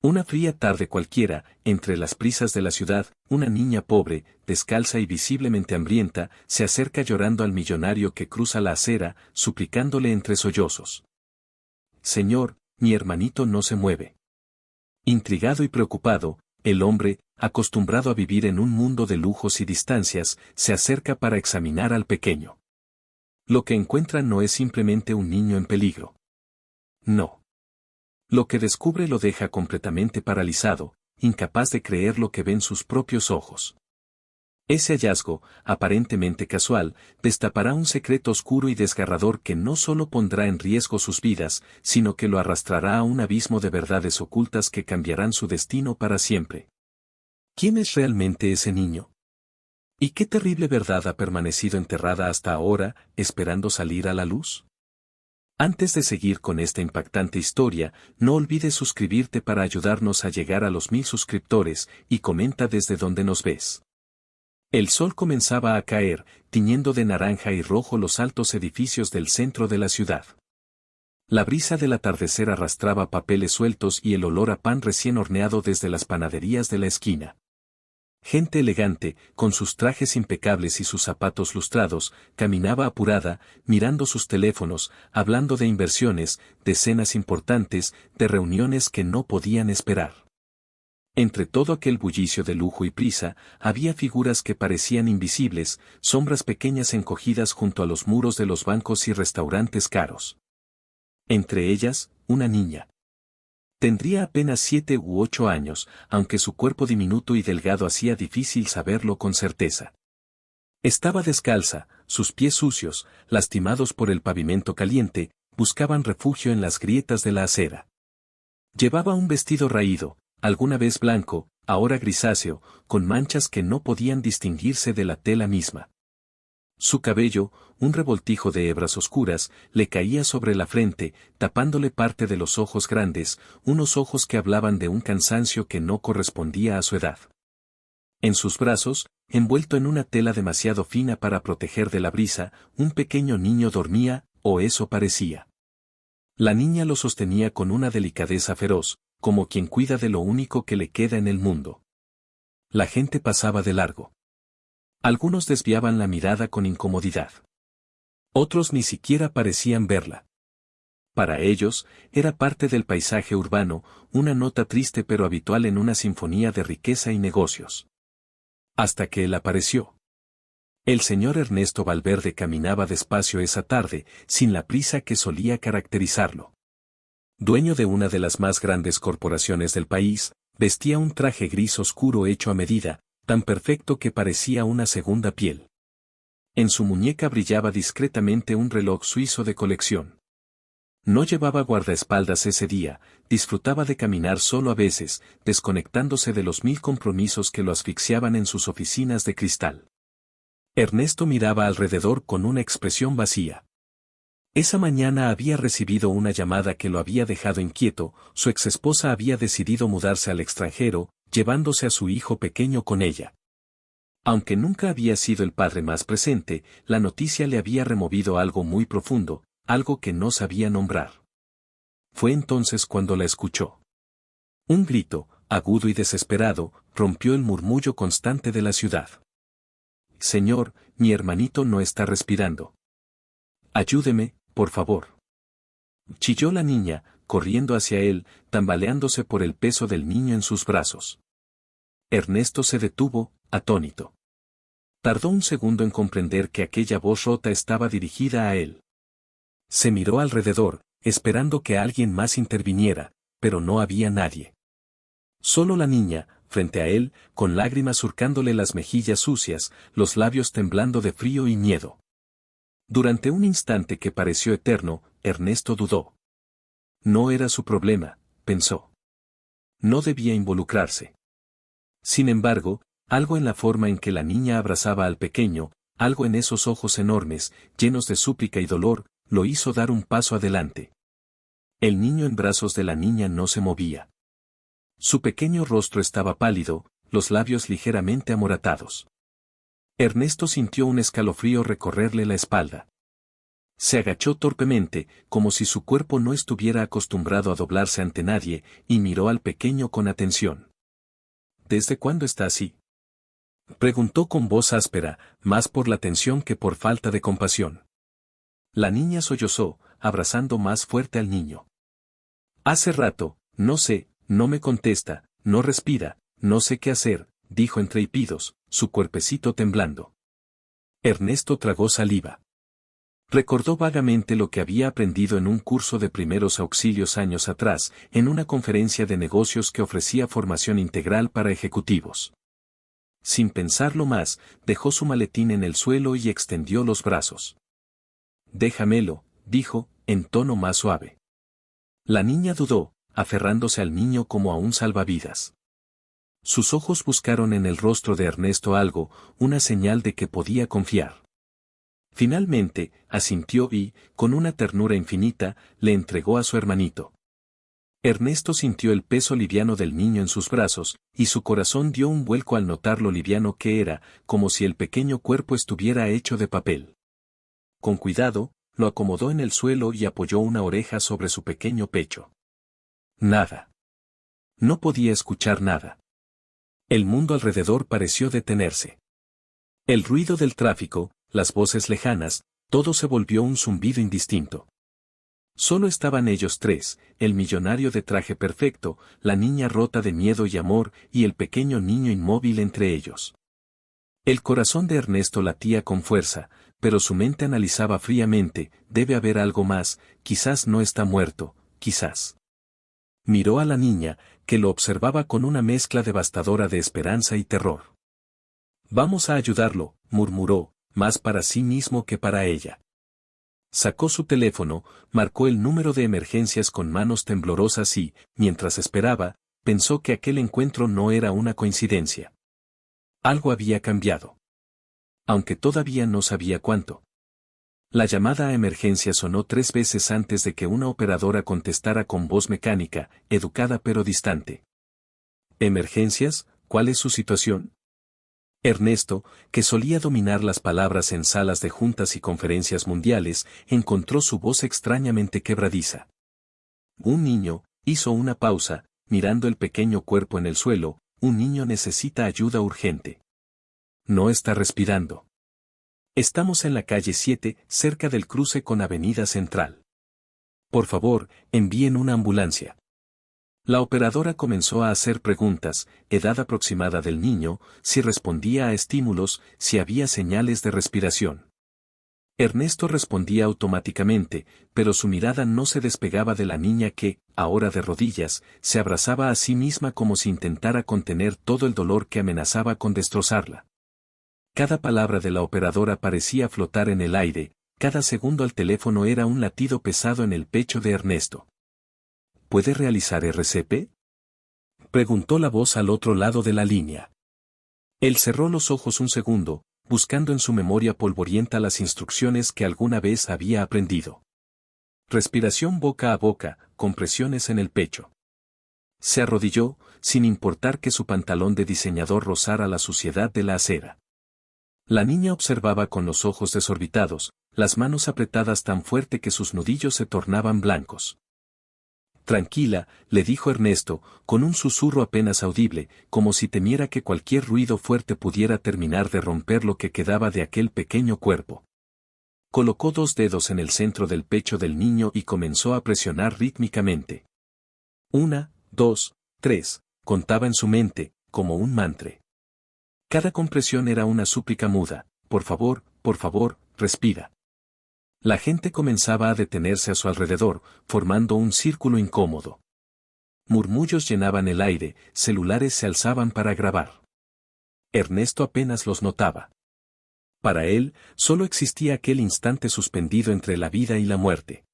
Una fría tarde cualquiera, entre las prisas de la ciudad, una niña pobre, descalza y visiblemente hambrienta, se acerca llorando al millonario que cruza la acera, suplicándole entre sollozos. Señor, mi hermanito no se mueve. Intrigado y preocupado, el hombre, acostumbrado a vivir en un mundo de lujos y distancias, se acerca para examinar al pequeño. Lo que encuentra no es simplemente un niño en peligro. No. Lo que descubre lo deja completamente paralizado, incapaz de creer lo que ven sus propios ojos. Ese hallazgo, aparentemente casual, destapará un secreto oscuro y desgarrador que no solo pondrá en riesgo sus vidas, sino que lo arrastrará a un abismo de verdades ocultas que cambiarán su destino para siempre. ¿Quién es realmente ese niño? ¿Y qué terrible verdad ha permanecido enterrada hasta ahora, esperando salir a la luz? Antes de seguir con esta impactante historia, no olvides suscribirte para ayudarnos a llegar a los 1000 suscriptores y comenta desde donde nos ves. El sol comenzaba a caer, tiñendo de naranja y rojo los altos edificios del centro de la ciudad. La brisa del atardecer arrastraba papeles sueltos y el olor a pan recién horneado desde las panaderías de la esquina. Gente elegante, con sus trajes impecables y sus zapatos lustrados, caminaba apurada, mirando sus teléfonos, hablando de inversiones, de cenas importantes, de reuniones que no podían esperar. Entre todo aquel bullicio de lujo y prisa, había figuras que parecían invisibles, sombras pequeñas encogidas junto a los muros de los bancos y restaurantes caros. Entre ellas, una niña. Tendría apenas 7 u 8 años, aunque su cuerpo diminuto y delgado hacía difícil saberlo con certeza. Estaba descalza, sus pies sucios, lastimados por el pavimento caliente, buscaban refugio en las grietas de la acera. Llevaba un vestido raído, alguna vez blanco, ahora grisáceo, con manchas que no podían distinguirse de la tela misma. Su cabello, un revoltijo de hebras oscuras, le caía sobre la frente, tapándole parte de los ojos grandes, unos ojos que hablaban de un cansancio que no correspondía a su edad. En sus brazos, envuelto en una tela demasiado fina para proteger de la brisa, un pequeño niño dormía, o eso parecía. La niña lo sostenía con una delicadeza feroz, como quien cuida de lo único que le queda en el mundo. La gente pasaba de largo. Algunos desviaban la mirada con incomodidad. Otros ni siquiera parecían verla. Para ellos, era parte del paisaje urbano, una nota triste pero habitual en una sinfonía de riqueza y negocios. Hasta que él apareció. El señor Ernesto Valverde caminaba despacio esa tarde, sin la prisa que solía caracterizarlo. Dueño de una de las más grandes corporaciones del país, vestía un traje gris oscuro hecho a medida, tan perfecto que parecía una segunda piel. En su muñeca brillaba discretamente un reloj suizo de colección. No llevaba guardaespaldas ese día, disfrutaba de caminar solo a veces, desconectándose de los 1000 compromisos que lo asfixiaban en sus oficinas de cristal. Ernesto miraba alrededor con una expresión vacía. Esa mañana había recibido una llamada que lo había dejado inquieto, su exesposa había decidido mudarse al extranjero, llevándose a su hijo pequeño con ella. Aunque nunca había sido el padre más presente, la noticia le había removido algo muy profundo, algo que no sabía nombrar. Fue entonces cuando la escuchó. Un grito, agudo y desesperado, rompió el murmullo constante de la ciudad. Señor, mi hermanito no está respirando. Ayúdeme, por favor. Chilló la niña, corriendo hacia él, tambaleándose por el peso del niño en sus brazos. Ernesto se detuvo, atónito. Tardó un segundo en comprender que aquella voz rota estaba dirigida a él. Se miró alrededor, esperando que alguien más interviniera, pero no había nadie. Solo la niña, frente a él, con lágrimas surcándole las mejillas sucias, los labios temblando de frío y miedo. Durante un instante que pareció eterno, Ernesto dudó. No era su problema, pensó. No debía involucrarse. Sin embargo, algo en la forma en que la niña abrazaba al pequeño, algo en esos ojos enormes, llenos de súplica y dolor, lo hizo dar un paso adelante. El niño en brazos de la niña no se movía. Su pequeño rostro estaba pálido, los labios ligeramente amoratados. Ernesto sintió un escalofrío recorrerle la espalda. Se agachó torpemente, como si su cuerpo no estuviera acostumbrado a doblarse ante nadie, y miró al pequeño con atención. ¿Desde cuándo está así?, preguntó con voz áspera, más por la tensión que por falta de compasión. La niña sollozó, abrazando más fuerte al niño. Hace rato, no sé, no me contesta, no respira, no sé qué hacer, dijo entre hipidos, su cuerpecito temblando. Ernesto tragó saliva. Recordó vagamente lo que había aprendido en un curso de primeros auxilios años atrás, en una conferencia de negocios que ofrecía formación integral para ejecutivos. Sin pensarlo más, dejó su maletín en el suelo y extendió los brazos. Déjamelo, dijo, en tono más suave. La niña dudó, aferrándose al niño como a un salvavidas. Sus ojos buscaron en el rostro de Ernesto algo, una señal de que podía confiar. Finalmente, asintió y, con una ternura infinita, le entregó a su hermanito. Ernesto sintió el peso liviano del niño en sus brazos, y su corazón dio un vuelco al notar lo liviano que era, como si el pequeño cuerpo estuviera hecho de papel. Con cuidado, lo acomodó en el suelo y apoyó una oreja sobre su pequeño pecho. Nada. No podía escuchar nada. El mundo alrededor pareció detenerse. El ruido del tráfico, las voces lejanas, todo se volvió un zumbido indistinto. Solo estaban ellos tres, el millonario de traje perfecto, la niña rota de miedo y amor, y el pequeño niño inmóvil entre ellos. El corazón de Ernesto latía con fuerza, pero su mente analizaba fríamente, debe haber algo más, quizás no está muerto, quizás. Miró a la niña, que lo observaba con una mezcla devastadora de esperanza y terror. Vamos a ayudarlo, murmuró, más para sí mismo que para ella. Sacó su teléfono, marcó el número de emergencias con manos temblorosas y, mientras esperaba, pensó que aquel encuentro no era una coincidencia. Algo había cambiado. Aunque todavía no sabía cuánto. La llamada a emergencia sonó 3 veces antes de que una operadora contestara con voz mecánica, educada pero distante. ¿Emergencias? ¿Cuál es su situación? Ernesto, que solía dominar las palabras en salas de juntas y conferencias mundiales, encontró su voz extrañamente quebradiza. Un niño, hizo una pausa, mirando el pequeño cuerpo en el suelo, un niño necesita ayuda urgente. No está respirando. Estamos en la calle 7, cerca del cruce con Avenida Central. Por favor, envíen una ambulancia. La operadora comenzó a hacer preguntas, edad aproximada del niño, si respondía a estímulos, si había señales de respiración. Ernesto respondía automáticamente, pero su mirada no se despegaba de la niña que, ahora de rodillas, se abrazaba a sí misma como si intentara contener todo el dolor que amenazaba con destrozarla. Cada palabra de la operadora parecía flotar en el aire, cada segundo al teléfono era un latido pesado en el pecho de Ernesto. ¿Puede realizar RCP? Preguntó la voz al otro lado de la línea. Él cerró los ojos un segundo, buscando en su memoria polvorienta las instrucciones que alguna vez había aprendido. Respiración boca a boca, compresiones en el pecho. Se arrodilló, sin importar que su pantalón de diseñador rozara la suciedad de la acera. La niña observaba con los ojos desorbitados, las manos apretadas tan fuerte que sus nudillos se tornaban blancos. Tranquila, le dijo Ernesto, con un susurro apenas audible, como si temiera que cualquier ruido fuerte pudiera terminar de romper lo que quedaba de aquel pequeño cuerpo. Colocó 2 dedos en el centro del pecho del niño y comenzó a presionar rítmicamente. 1, 2, 3, contaba en su mente, como un mantra. Cada compresión era una súplica muda, por favor, respira. La gente comenzaba a detenerse a su alrededor, formando un círculo incómodo. Murmullos llenaban el aire, celulares se alzaban para grabar. Ernesto apenas los notaba. Para él, solo existía aquel instante suspendido entre la vida y la muerte.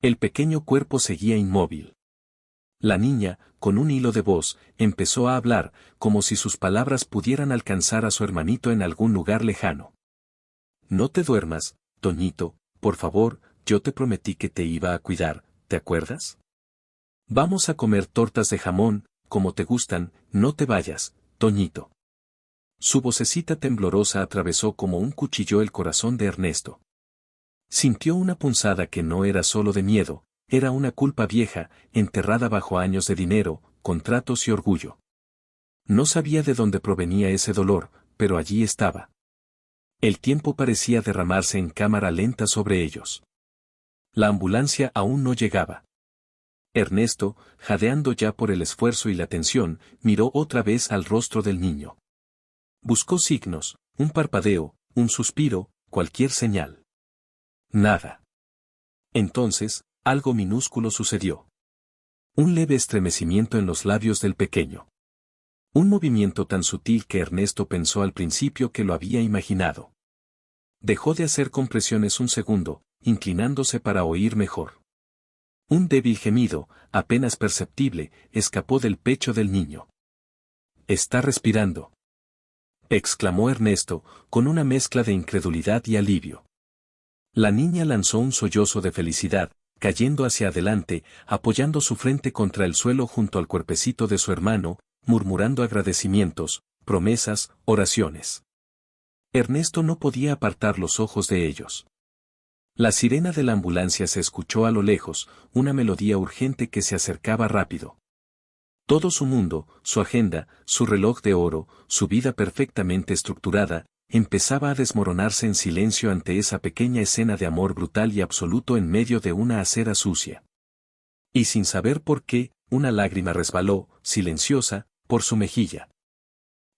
El pequeño cuerpo seguía inmóvil. La niña, con un hilo de voz, empezó a hablar, como si sus palabras pudieran alcanzar a su hermanito en algún lugar lejano. No te duermas, Toñito, por favor, yo te prometí que te iba a cuidar, ¿te acuerdas? Vamos a comer tortas de jamón, como te gustan, no te vayas, Toñito. Su vocecita temblorosa atravesó como un cuchillo el corazón de Ernesto. Sintió una punzada que no era solo de miedo, era una culpa vieja, enterrada bajo años de dinero, contratos y orgullo. No sabía de dónde provenía ese dolor, pero allí estaba. El tiempo parecía derramarse en cámara lenta sobre ellos. La ambulancia aún no llegaba. Ernesto, jadeando ya por el esfuerzo y la tensión, miró otra vez al rostro del niño. Buscó signos, un parpadeo, un suspiro, cualquier señal. Nada. Entonces, algo minúsculo sucedió. Un leve estremecimiento en los labios del pequeño. Un movimiento tan sutil que Ernesto pensó al principio que lo había imaginado. Dejó de hacer compresiones un segundo, inclinándose para oír mejor. Un débil gemido, apenas perceptible, escapó del pecho del niño. «Está respirando», exclamó Ernesto, con una mezcla de incredulidad y alivio. La niña lanzó un sollozo de felicidad, cayendo hacia adelante, apoyando su frente contra el suelo junto al cuerpecito de su hermano, murmurando agradecimientos, promesas, oraciones. Ernesto no podía apartar los ojos de ellos. La sirena de la ambulancia se escuchó a lo lejos, una melodía urgente que se acercaba rápido. Todo su mundo, su agenda, su reloj de oro, su vida perfectamente estructurada, empezaba a desmoronarse en silencio ante esa pequeña escena de amor brutal y absoluto en medio de una acera sucia. Y sin saber por qué, una lágrima resbaló, silenciosa, por su mejilla.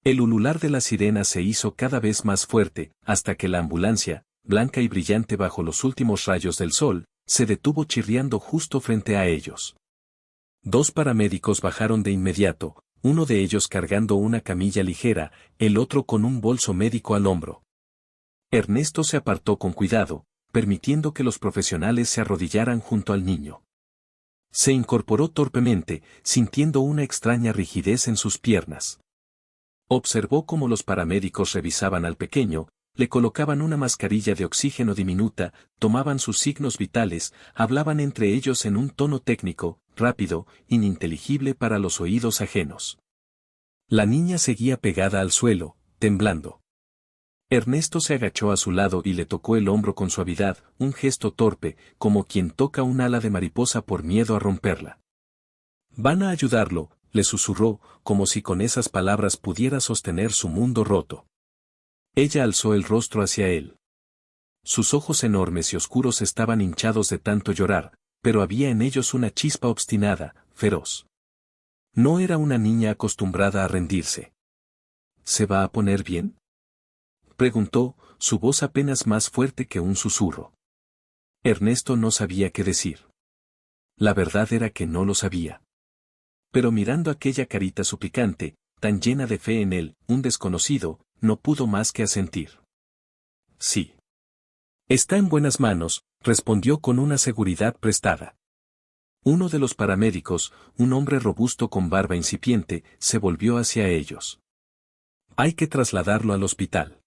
El ulular de la sirena se hizo cada vez más fuerte, hasta que la ambulancia, blanca y brillante bajo los últimos rayos del sol, se detuvo chirriando justo frente a ellos. Dos paramédicos bajaron de inmediato, uno de ellos cargando una camilla ligera, el otro con un bolso médico al hombro. Ernesto se apartó con cuidado, permitiendo que los profesionales se arrodillaran junto al niño. Se incorporó torpemente, sintiendo una extraña rigidez en sus piernas. Observó cómo los paramédicos revisaban al pequeño, le colocaban una mascarilla de oxígeno diminuta, tomaban sus signos vitales, hablaban entre ellos en un tono técnico, rápido, ininteligible para los oídos ajenos. La niña seguía pegada al suelo, temblando. Ernesto se agachó a su lado y le tocó el hombro con suavidad, un gesto torpe, como quien toca un ala de mariposa por miedo a romperla. «Van a ayudarlo», le susurró, como si con esas palabras pudiera sostener su mundo roto. Ella alzó el rostro hacia él. Sus ojos enormes y oscuros estaban hinchados de tanto llorar, pero había en ellos una chispa obstinada, feroz. No era una niña acostumbrada a rendirse. «¿Se va a poner bien?», preguntó, su voz apenas más fuerte que un susurro. Ernesto no sabía qué decir. La verdad era que no lo sabía. Pero mirando aquella carita suplicante, tan llena de fe en él, un desconocido, no pudo más que asentir. «Sí. Está en buenas manos», respondió con una seguridad prestada. Uno de los paramédicos, un hombre robusto con barba incipiente, se volvió hacia ellos. «Hay que trasladarlo al hospital.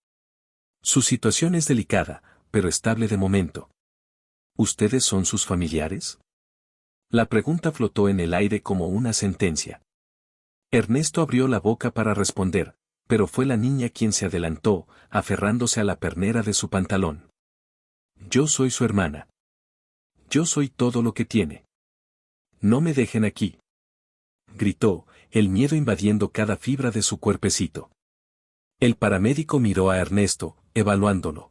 Su situación es delicada, pero estable de momento». «¿Ustedes son sus familiares?». La pregunta flotó en el aire como una sentencia. Ernesto abrió la boca para responder, pero fue la niña quien se adelantó, aferrándose a la pernera de su pantalón. «Yo soy su hermana. Yo soy todo lo que tiene. No me dejen aquí», gritó, el miedo invadiendo cada fibra de su cuerpecito. El paramédico miró a Ernesto, evaluándolo.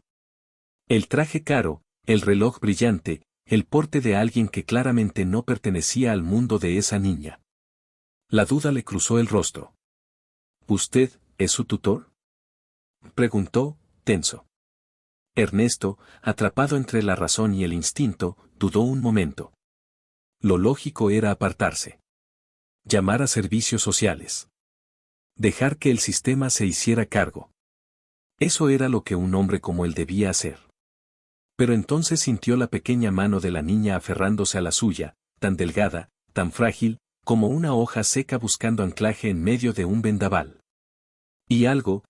El traje caro, el reloj brillante, el porte de alguien que claramente no pertenecía al mundo de esa niña. La duda le cruzó el rostro. «¿Usted es su tutor?», preguntó, tenso. Ernesto, atrapado entre la razón y el instinto, dudó un momento. Lo lógico era apartarse. Llamar a servicios sociales. Dejar que el sistema se hiciera cargo. Eso era lo que un hombre como él debía hacer. Pero entonces sintió la pequeña mano de la niña aferrándose a la suya, tan delgada, tan frágil, como una hoja seca buscando anclaje en medio de un vendaval. Y algo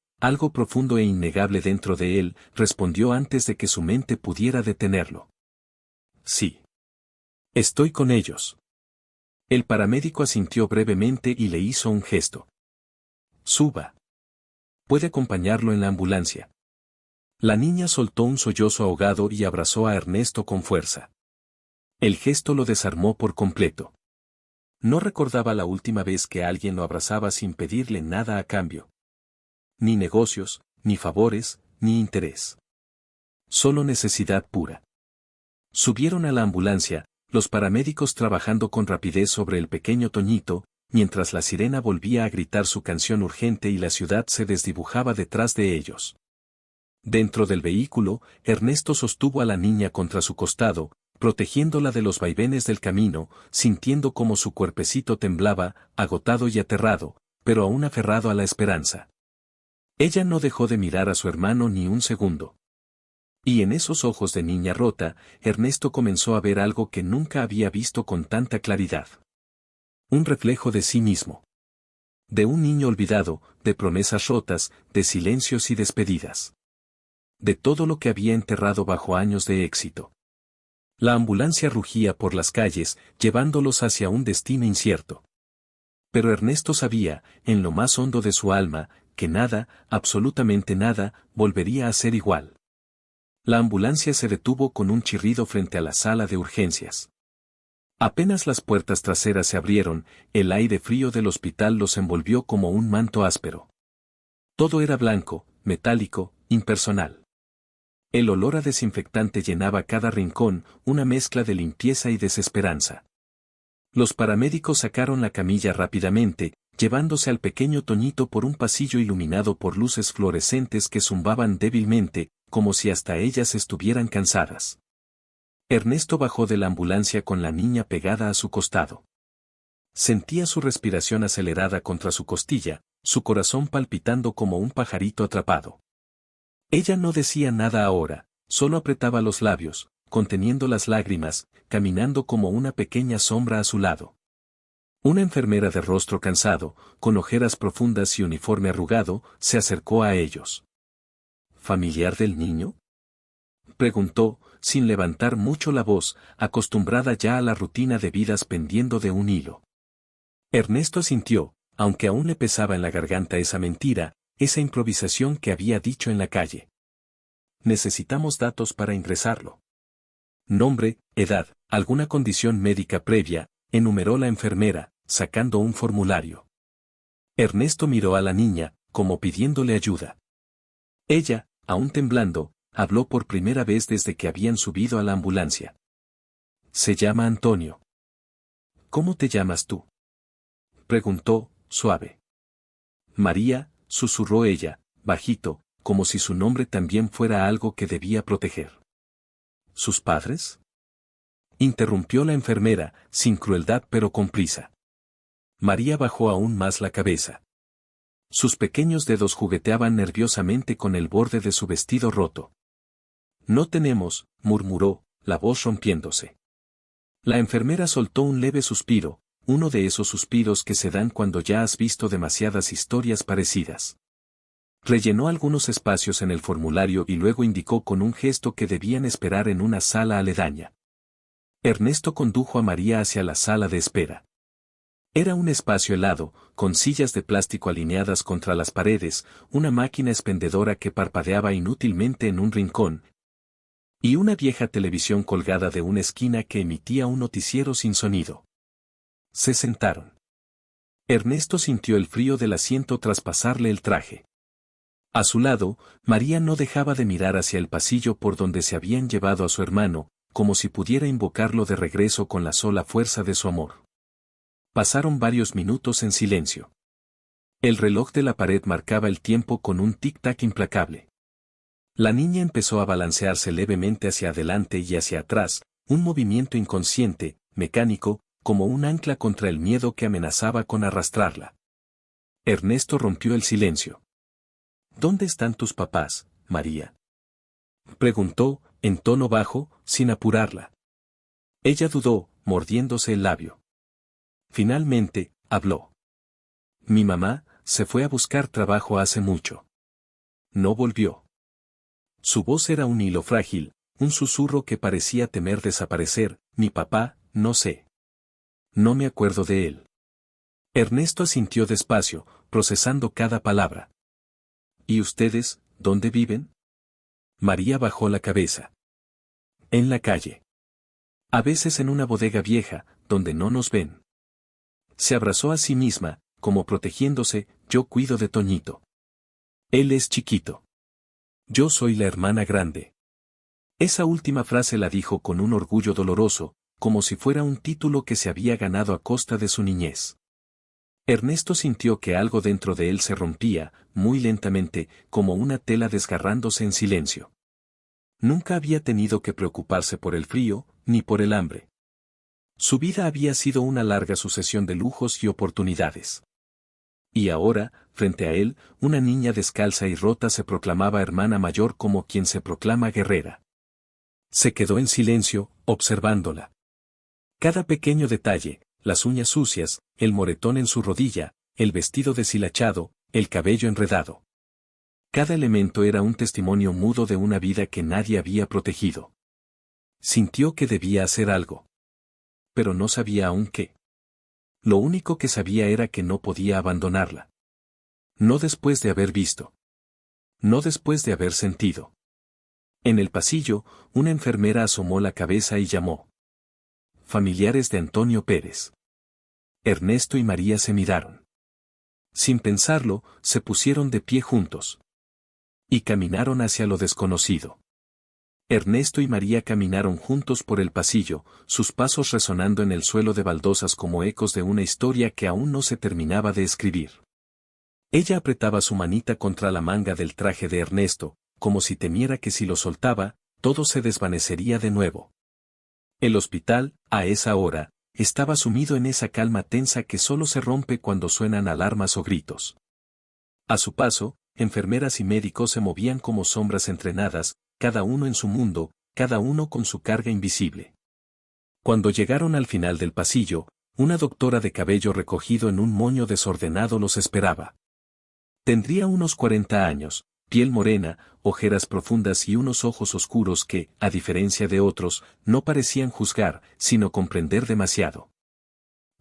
profundo e innegable dentro de él, respondió antes de que su mente pudiera detenerlo. «Sí. Estoy con ellos». El paramédico asintió brevemente y le hizo un gesto. «Suba. Puede acompañarlo en la ambulancia». La niña soltó un sollozo ahogado y abrazó a Ernesto con fuerza. El gesto lo desarmó por completo. No recordaba la última vez que alguien lo abrazaba sin pedirle nada a cambio. Ni negocios, ni favores, ni interés. Solo necesidad pura. Subieron a la ambulancia, los paramédicos trabajando con rapidez sobre el pequeño Toñito, mientras la sirena volvía a gritar su canción urgente y la ciudad se desdibujaba detrás de ellos. Dentro del vehículo, Ernesto sostuvo a la niña contra su costado, protegiéndola de los vaivenes del camino, sintiendo cómo su cuerpecito temblaba, agotado y aterrado, pero aún aferrado a la esperanza. Ella no dejó de mirar a su hermano ni un segundo. Y en esos ojos de niña rota, Ernesto comenzó a ver algo que nunca había visto con tanta claridad. Un reflejo de sí mismo. De un niño olvidado, de promesas rotas, de silencios y despedidas. De todo lo que había enterrado bajo años de éxito. La ambulancia rugía por las calles, llevándolos hacia un destino incierto. Pero Ernesto sabía, en lo más hondo de su alma, que nada, absolutamente nada, volvería a ser igual. La ambulancia se detuvo con un chirrido frente a la sala de urgencias. Apenas las puertas traseras se abrieron, el aire frío del hospital los envolvió como un manto áspero. Todo era blanco, metálico, impersonal. El olor a desinfectante llenaba cada rincón, una mezcla de limpieza y desesperanza. Los paramédicos sacaron la camilla rápidamente, llevándose al pequeño Toñito por un pasillo iluminado por luces fluorescentes que zumbaban débilmente, como si hasta ellas estuvieran cansadas. Ernesto bajó de la ambulancia con la niña pegada a su costado. Sentía su respiración acelerada contra su costilla, su corazón palpitando como un pajarito atrapado. Ella no decía nada ahora, solo apretaba los labios, conteniendo las lágrimas, caminando como una pequeña sombra a su lado. Una enfermera de rostro cansado, con ojeras profundas y uniforme arrugado, se acercó a ellos. ¿Familiar del niño?, preguntó, sin levantar mucho la voz, acostumbrada ya a la rutina de vidas pendiendo de un hilo. Ernesto asintió, aunque aún le pesaba en la garganta esa mentira, esa improvisación que había dicho en la calle. Necesitamos datos para ingresarlo. Nombre, edad, alguna condición médica previa, enumeró la enfermera, sacando un formulario. Ernesto miró a la niña, como pidiéndole ayuda. Ella, aún temblando, habló por primera vez desde que habían subido a la ambulancia. Se llama Antonio. ¿Cómo te llamas tú?, preguntó, suave. María, susurró ella, bajito, como si su nombre también fuera algo que debía proteger. ¿Sus padres?, interrumpió la enfermera, sin crueldad pero con prisa. María bajó aún más la cabeza. Sus pequeños dedos jugueteaban nerviosamente con el borde de su vestido roto. No tenemos, murmuró, la voz rompiéndose. La enfermera soltó un leve suspiro, uno de esos suspiros que se dan cuando ya has visto demasiadas historias parecidas. Rellenó algunos espacios en el formulario y luego indicó con un gesto que debían esperar en una sala aledaña. Ernesto condujo a María hacia la sala de espera. Era un espacio helado, con sillas de plástico alineadas contra las paredes, una máquina expendedora que parpadeaba inútilmente en un rincón, y una vieja televisión colgada de una esquina que emitía un noticiero sin sonido. Se sentaron. Ernesto sintió el frío del asiento tras pasarle el traje. A su lado, María no dejaba de mirar hacia el pasillo por donde se habían llevado a su hermano, como si pudiera invocarlo de regreso con la sola fuerza de su amor. Pasaron varios minutos en silencio. El reloj de la pared marcaba el tiempo con un tic-tac implacable. La niña empezó a balancearse levemente hacia adelante y hacia atrás, un movimiento inconsciente, mecánico, como un ancla contra el miedo que amenazaba con arrastrarla. Ernesto rompió el silencio. ¿Dónde están tus papás, María?, preguntó, en tono bajo, sin apurarla. Ella dudó, mordiéndose el labio. Finalmente, habló. Mi mamá se fue a buscar trabajo hace mucho. No volvió. Su voz era un hilo frágil, un susurro que parecía temer desaparecer. Mi papá, no sé. No me acuerdo de él. Ernesto asintió despacio, procesando cada palabra. ¿Y ustedes, dónde viven? María bajó la cabeza. En la calle. A veces en una bodega vieja, donde no nos ven. Se abrazó a sí misma, como protegiéndose, yo cuido de Toñito. Él es chiquito. Yo soy la hermana grande. Esa última frase la dijo con un orgullo doloroso, como si fuera un título que se había ganado a costa de su niñez. Ernesto sintió que algo dentro de él se rompía, muy lentamente, como una tela desgarrándose en silencio. Nunca había tenido que preocuparse por el frío, ni por el hambre. Su vida había sido una larga sucesión de lujos y oportunidades. Y ahora, frente a él, una niña descalza y rota se proclamaba hermana mayor como quien se proclama guerrera. Se quedó en silencio, observándola. Cada pequeño detalle, las uñas sucias, el moretón en su rodilla, el vestido deshilachado, el cabello enredado. Cada elemento era un testimonio mudo de una vida que nadie había protegido. Sintió que debía hacer algo. Pero no sabía aún qué. Lo único que sabía era que no podía abandonarla. No después de haber visto. No después de haber sentido. En el pasillo, una enfermera asomó la cabeza y llamó. Familiares de Antonio Pérez. Ernesto y María se miraron. Sin pensarlo, se pusieron de pie juntos. Y caminaron hacia lo desconocido. Ernesto y María caminaron juntos por el pasillo, sus pasos resonando en el suelo de baldosas como ecos de una historia que aún no se terminaba de escribir. Ella apretaba su manita contra la manga del traje de Ernesto, como si temiera que si lo soltaba, todo se desvanecería de nuevo. El hospital, a esa hora, estaba sumido en esa calma tensa que solo se rompe cuando suenan alarmas o gritos. A su paso, enfermeras y médicos se movían como sombras entrenadas, cada uno en su mundo, cada uno con su carga invisible. Cuando llegaron al final del pasillo, una doctora de cabello recogido en un moño desordenado los esperaba. Tendría unos 40 años, piel morena, ojeras profundas y unos ojos oscuros que, a diferencia de otros, no parecían juzgar, sino comprender demasiado.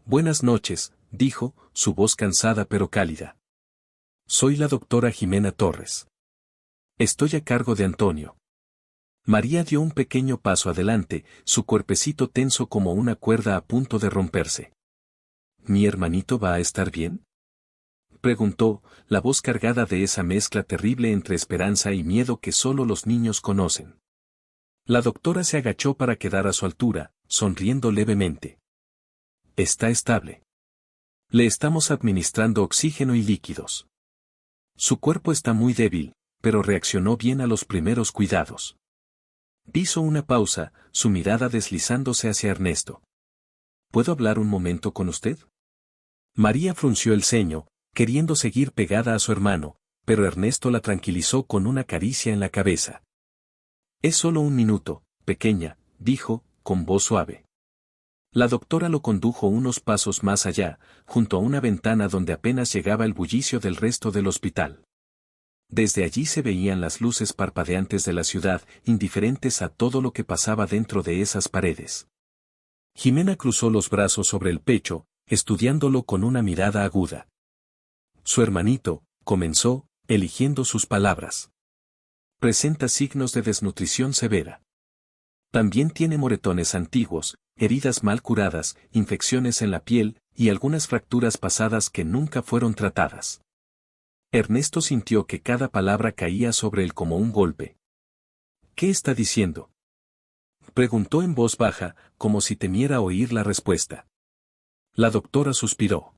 Buenas noches, dijo, su voz cansada pero cálida. Soy la doctora Jimena Torres. Estoy a cargo de Antonio. María dio un pequeño paso adelante, su cuerpecito tenso como una cuerda a punto de romperse. ¿Mi hermanito va a estar bien?, preguntó, la voz cargada de esa mezcla terrible entre esperanza y miedo que solo los niños conocen. La doctora se agachó para quedar a su altura, sonriendo levemente. Está estable. Le estamos administrando oxígeno y líquidos. Su cuerpo está muy débil, pero reaccionó bien a los primeros cuidados. Hizo una pausa, su mirada deslizándose hacia Ernesto. ¿Puedo hablar un momento con usted? María frunció el ceño, queriendo seguir pegada a su hermano, pero Ernesto la tranquilizó con una caricia en la cabeza. Es solo un minuto, pequeña, dijo, con voz suave. La doctora lo condujo unos pasos más allá, junto a una ventana donde apenas llegaba el bullicio del resto del hospital. Desde allí se veían las luces parpadeantes de la ciudad, indiferentes a todo lo que pasaba dentro de esas paredes. Jimena cruzó los brazos sobre el pecho, estudiándolo con una mirada aguda. Su hermanito, comenzó, eligiendo sus palabras. Presenta signos de desnutrición severa. También tiene moretones antiguos, heridas mal curadas, infecciones en la piel, y algunas fracturas pasadas que nunca fueron tratadas. Ernesto sintió que cada palabra caía sobre él como un golpe. ¿Qué está diciendo?, preguntó en voz baja, como si temiera oír la respuesta. La doctora suspiró.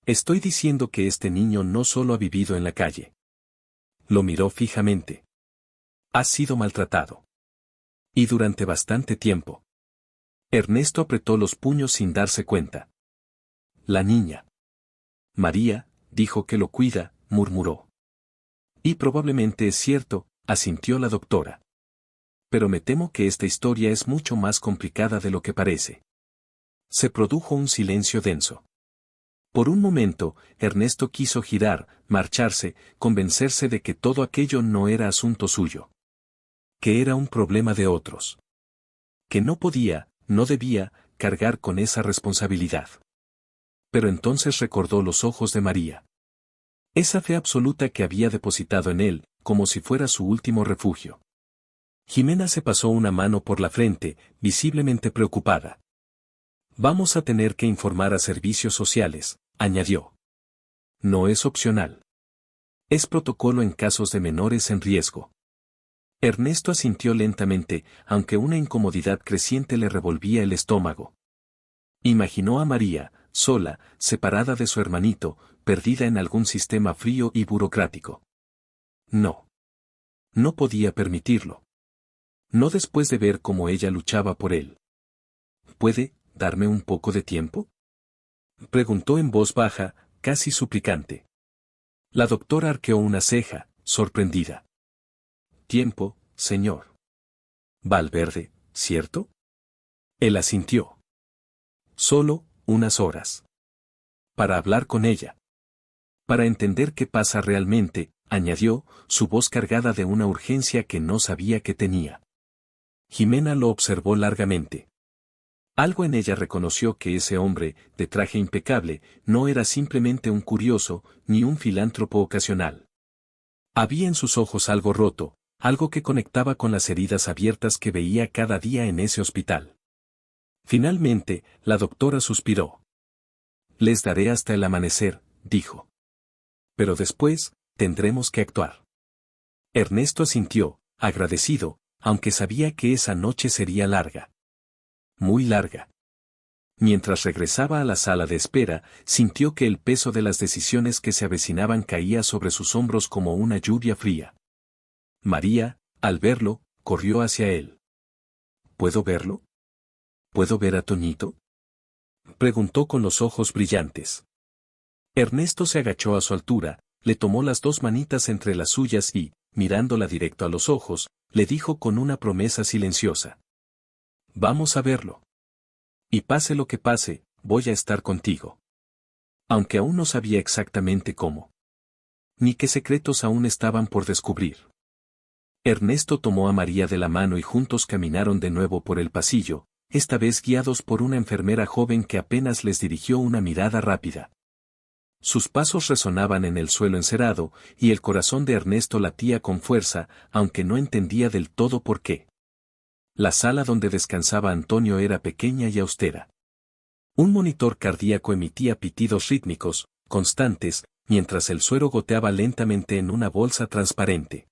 Estoy diciendo que este niño no solo ha vivido en la calle. Lo miró fijamente. Ha sido maltratado. Y durante bastante tiempo. Ernesto apretó los puños sin darse cuenta. La niña. María, dijo que lo cuida, murmuró. Y probablemente es cierto, asintió la doctora. Pero me temo que esta historia es mucho más complicada de lo que parece. Se produjo un silencio denso. Por un momento, Ernesto quiso girar, marcharse, convencerse de que todo aquello no era asunto suyo. Que era un problema de otros. Que no podía, no debía, cargar con esa responsabilidad. Pero entonces recordó los ojos de María. Esa fe absoluta que había depositado en él, como si fuera su último refugio. Jimena se pasó una mano por la frente, visiblemente preocupada. Vamos a tener que informar a servicios sociales, añadió. No es opcional. Es protocolo en casos de menores en riesgo. Ernesto asintió lentamente, aunque una incomodidad creciente le revolvía el estómago. Imaginó a María, sola, separada de su hermanito, perdida en algún sistema frío y burocrático. No. No podía permitirlo. No después de ver cómo ella luchaba por él. ¿Puede darme un poco de tiempo?, preguntó en voz baja, casi suplicante. La doctora arqueó una ceja, sorprendida. Tiempo, señor. Valverde, ¿cierto? Él asintió. Solo, unas horas. Para hablar con ella. Para entender qué pasa realmente, añadió, su voz cargada de una urgencia que no sabía que tenía. Jimena lo observó largamente. Algo en ella reconoció que ese hombre, de traje impecable, no era simplemente un curioso, ni un filántropo ocasional. Había en sus ojos algo roto, algo que conectaba con las heridas abiertas que veía cada día en ese hospital. Finalmente, la doctora suspiró. Les daré hasta el amanecer, dijo. Pero después, tendremos que actuar. Ernesto asintió, agradecido, aunque sabía que esa noche sería larga. Muy larga. Mientras regresaba a la sala de espera, sintió que el peso de las decisiones que se avecinaban caía sobre sus hombros como una lluvia fría. María, al verlo, corrió hacia él. ¿Puedo verlo? ¿Puedo ver a Toñito?, preguntó con los ojos brillantes. Ernesto se agachó a su altura, le tomó las dos manitas entre las suyas y, mirándola directo a los ojos, le dijo con una promesa silenciosa. Vamos a verlo. Y pase lo que pase, voy a estar contigo. Aunque aún no sabía exactamente cómo. Ni qué secretos aún estaban por descubrir. Ernesto tomó a María de la mano y juntos caminaron de nuevo por el pasillo, esta vez guiados por una enfermera joven que apenas les dirigió una mirada rápida. Sus pasos resonaban en el suelo encerado, y el corazón de Ernesto latía con fuerza, aunque no entendía del todo por qué. La sala donde descansaba Antonio era pequeña y austera. Un monitor cardíaco emitía pitidos rítmicos, constantes, mientras el suero goteaba lentamente en una bolsa transparente.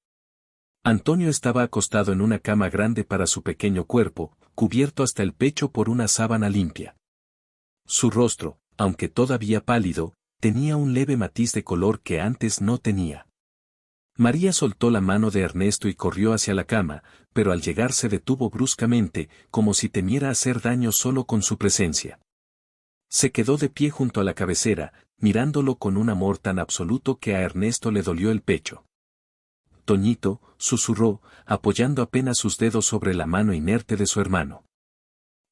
Antonio estaba acostado en una cama grande para su pequeño cuerpo, cubierto hasta el pecho por una sábana limpia. Su rostro, aunque todavía pálido, tenía un leve matiz de color que antes no tenía. María soltó la mano de Ernesto y corrió hacia la cama, pero al llegar se detuvo bruscamente, como si temiera hacer daño solo con su presencia. Se quedó de pie junto a la cabecera, mirándolo con un amor tan absoluto que a Ernesto le dolió el pecho. Toñito, susurró, apoyando apenas sus dedos sobre la mano inerte de su hermano.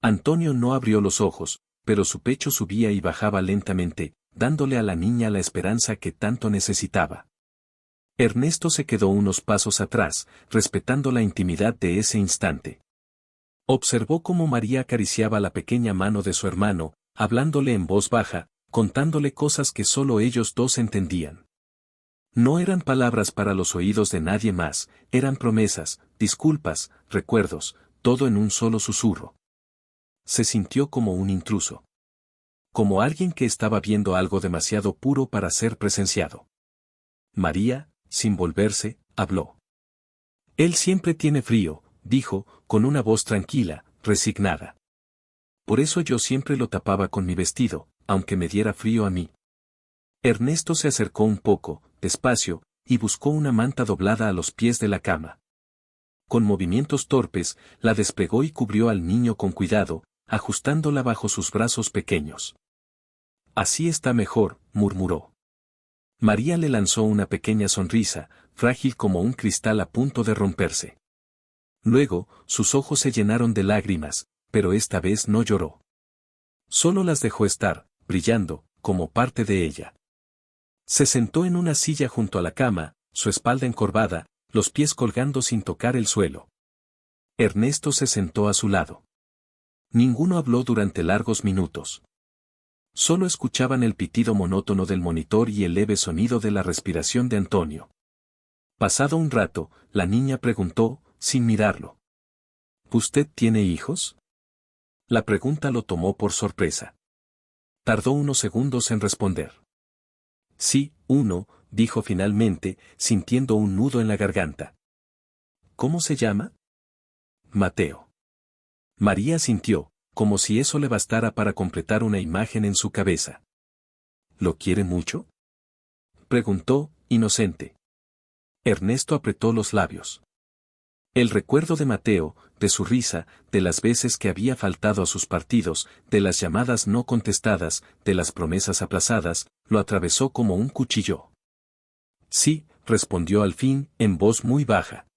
Antonio no abrió los ojos, pero su pecho subía y bajaba lentamente, dándole a la niña la esperanza que tanto necesitaba. Ernesto se quedó unos pasos atrás, respetando la intimidad de ese instante. Observó cómo María acariciaba la pequeña mano de su hermano, hablándole en voz baja, contándole cosas que solo ellos dos entendían. No eran palabras para los oídos de nadie más, eran promesas, disculpas, recuerdos, todo en un solo susurro. Se sintió como un intruso. Como alguien que estaba viendo algo demasiado puro para ser presenciado. María, sin volverse, habló. Él siempre tiene frío, dijo, con una voz tranquila, resignada. Por eso yo siempre lo tapaba con mi vestido, aunque me diera frío a mí. Ernesto se acercó un poco, despacio, y buscó una manta doblada a los pies de la cama. Con movimientos torpes, la desplegó y cubrió al niño con cuidado, ajustándola bajo sus brazos pequeños. Así está mejor, murmuró. María le lanzó una pequeña sonrisa, frágil como un cristal a punto de romperse. Luego, sus ojos se llenaron de lágrimas, pero esta vez no lloró. Solo las dejó estar, brillando, como parte de ella. Se sentó en una silla junto a la cama, su espalda encorvada, los pies colgando sin tocar el suelo. Ernesto se sentó a su lado. Ninguno habló durante largos minutos. Solo escuchaban el pitido monótono del monitor y el leve sonido de la respiración de Antonio. Pasado un rato, la niña preguntó, sin mirarlo. ¿Usted tiene hijos? La pregunta lo tomó por sorpresa. Tardó unos segundos en responder. Sí, uno, dijo finalmente, sintiendo un nudo en la garganta. ¿Cómo se llama? Mateo. María sintió, como si eso le bastara para completar una imagen en su cabeza. ¿Lo quiere mucho? Preguntó, inocente. Ernesto apretó los labios. El recuerdo de Mateo, de su risa, de las veces que había faltado a sus partidos, de las llamadas no contestadas, de las promesas aplazadas, lo atravesó como un cuchillo. Sí, respondió al fin, en voz muy baja.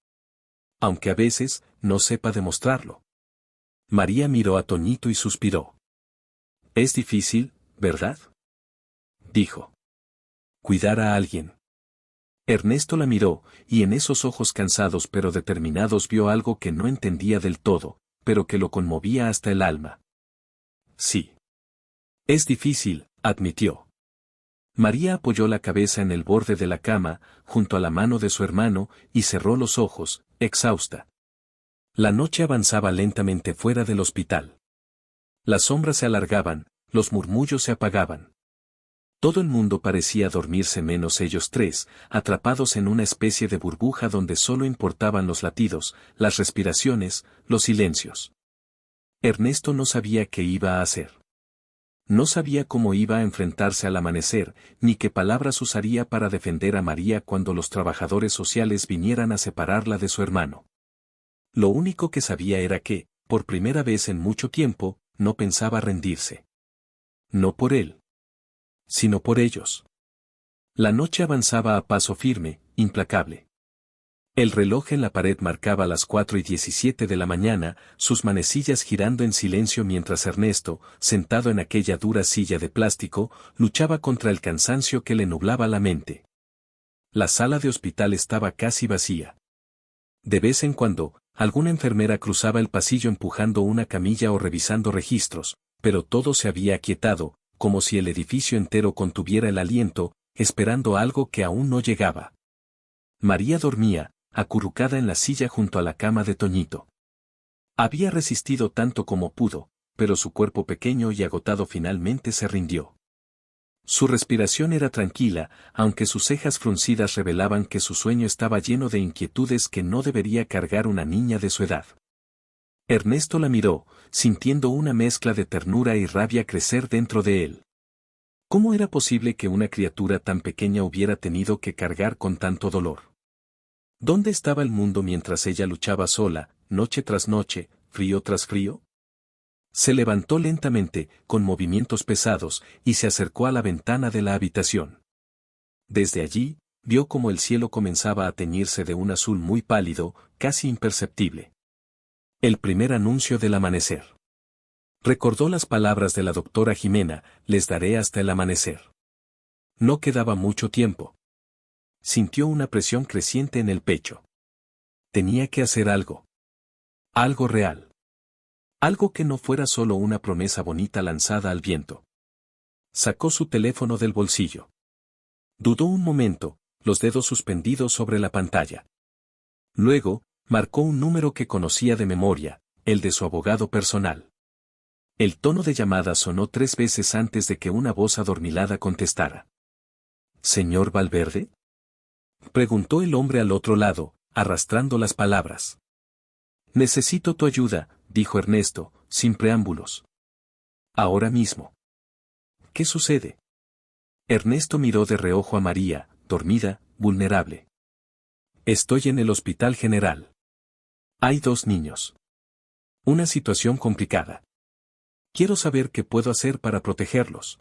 Aunque a veces, no sepa demostrarlo. María miró a Toñito y suspiró. Es difícil, ¿verdad? Dijo. Cuidar a alguien. Ernesto la miró, y en esos ojos cansados pero determinados vio algo que no entendía del todo, pero que lo conmovía hasta el alma. Sí. Es difícil, admitió. María apoyó la cabeza en el borde de la cama, junto a la mano de su hermano, y cerró los ojos, exhausta. La noche avanzaba lentamente fuera del hospital. Las sombras se alargaban, los murmullos se apagaban. Todo el mundo parecía dormirse menos ellos tres, atrapados en una especie de burbuja donde solo importaban los latidos, las respiraciones, los silencios. Ernesto no sabía qué iba a hacer. No sabía cómo iba a enfrentarse al amanecer, ni qué palabras usaría para defender a María cuando los trabajadores sociales vinieran a separarla de su hermano. Lo único que sabía era que, por primera vez en mucho tiempo, no pensaba rendirse. No por él, sino por ellos. La noche avanzaba a paso firme, implacable. El reloj en la pared marcaba las 4:17 de la mañana, sus manecillas girando en silencio mientras Ernesto, sentado en aquella dura silla de plástico, luchaba contra el cansancio que le nublaba la mente. La sala de hospital estaba casi vacía. De vez en cuando, alguna enfermera cruzaba el pasillo empujando una camilla o revisando registros, pero todo se había aquietado, como si el edificio entero contuviera el aliento, esperando algo que aún no llegaba. María dormía, acurrucada en la silla junto a la cama de Toñito. Había resistido tanto como pudo, pero su cuerpo pequeño y agotado finalmente se rindió. Su respiración era tranquila, aunque sus cejas fruncidas revelaban que su sueño estaba lleno de inquietudes que no debería cargar una niña de su edad. Ernesto la miró, sintiendo una mezcla de ternura y rabia crecer dentro de él. ¿Cómo era posible que una criatura tan pequeña hubiera tenido que cargar con tanto dolor? ¿Dónde estaba el mundo mientras ella luchaba sola, noche tras noche, frío tras frío? Se levantó lentamente, con movimientos pesados, y se acercó a la ventana de la habitación. Desde allí, vio cómo el cielo comenzaba a teñirse de un azul muy pálido, casi imperceptible. El primer anuncio del amanecer. Recordó las palabras de la doctora Jimena, les daré hasta el amanecer. No quedaba mucho tiempo. Sintió una presión creciente en el pecho. Tenía que hacer algo. Algo real. Algo que no fuera solo una promesa bonita lanzada al viento. Sacó su teléfono del bolsillo. Dudó un momento, los dedos suspendidos sobre la pantalla. Luego, marcó un número que conocía de memoria, el de su abogado personal. El tono de llamada sonó 3 veces antes de que una voz adormilada contestara. ¿Señor Valverde? Preguntó el hombre al otro lado, arrastrando las palabras. Necesito tu ayuda, dijo Ernesto, sin preámbulos. Ahora mismo. ¿Qué sucede? Ernesto miró de reojo a María, dormida, vulnerable. Estoy en el Hospital General. Hay 2 niños. Una situación complicada. Quiero saber qué puedo hacer para protegerlos.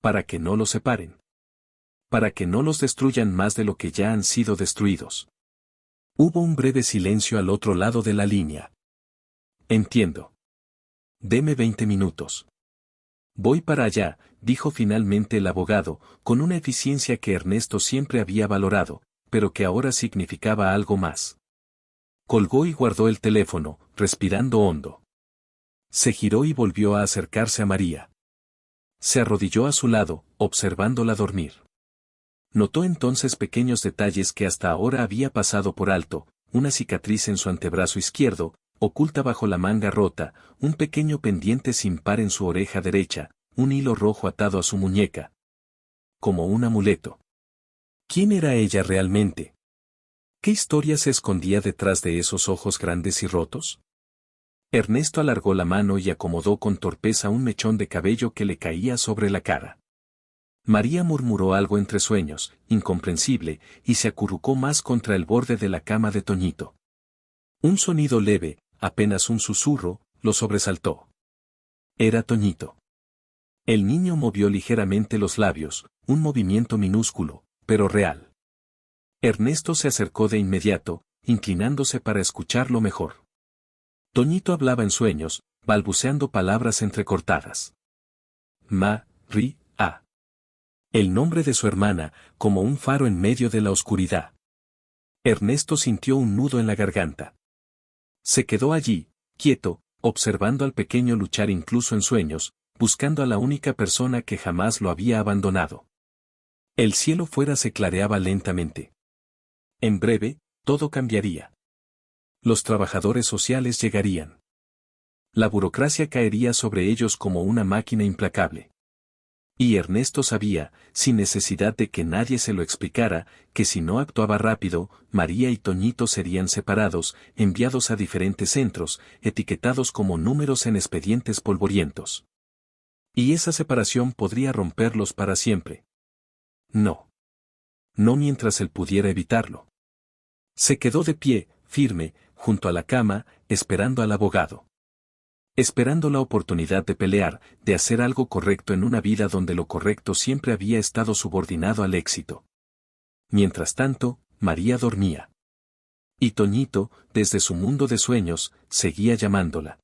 Para que no los separen. Para que no los destruyan más de lo que ya han sido destruidos. Hubo un breve silencio al otro lado de la línea. Entiendo. Deme 20 minutos. Voy para allá, dijo finalmente el abogado, con una eficiencia que Ernesto siempre había valorado, pero que ahora significaba algo más. Colgó y guardó el teléfono, respirando hondo. Se giró y volvió a acercarse a María. Se arrodilló a su lado, observándola dormir. Notó entonces pequeños detalles que hasta ahora había pasado por alto, una cicatriz en su antebrazo izquierdo, oculta bajo la manga rota, un pequeño pendiente sin par en su oreja derecha, un hilo rojo atado a su muñeca. Como un amuleto. ¿Quién era ella realmente? ¿Qué historia se escondía detrás de esos ojos grandes y rotos? Ernesto alargó la mano y acomodó con torpeza un mechón de cabello que le caía sobre la cara. María murmuró algo entre sueños, incomprensible, y se acurrucó más contra el borde de la cama de Toñito. Un sonido leve, apenas un susurro, lo sobresaltó. Era Toñito. El niño movió ligeramente los labios, un movimiento minúsculo, pero real. Ernesto se acercó de inmediato, inclinándose para escucharlo mejor. Toñito hablaba en sueños, balbuceando palabras entrecortadas. Ma-ri-a. El nombre de su hermana, como un faro en medio de la oscuridad. Ernesto sintió un nudo en la garganta. Se quedó allí, quieto, observando al pequeño luchar incluso en sueños, buscando a la única persona que jamás lo había abandonado. El cielo fuera se clareaba lentamente. En breve, todo cambiaría. Los trabajadores sociales llegarían. La burocracia caería sobre ellos como una máquina implacable. Y Ernesto sabía, sin necesidad de que nadie se lo explicara, que si no actuaba rápido, María y Toñito serían separados, enviados a diferentes centros, etiquetados como números en expedientes polvorientos. Y esa separación podría romperlos para siempre. No. No mientras él pudiera evitarlo. Se quedó de pie, firme, junto a la cama, esperando al abogado. Esperando la oportunidad de pelear, de hacer algo correcto en una vida donde lo correcto siempre había estado subordinado al éxito. Mientras tanto, María dormía. Y Toñito, desde su mundo de sueños, seguía llamándola.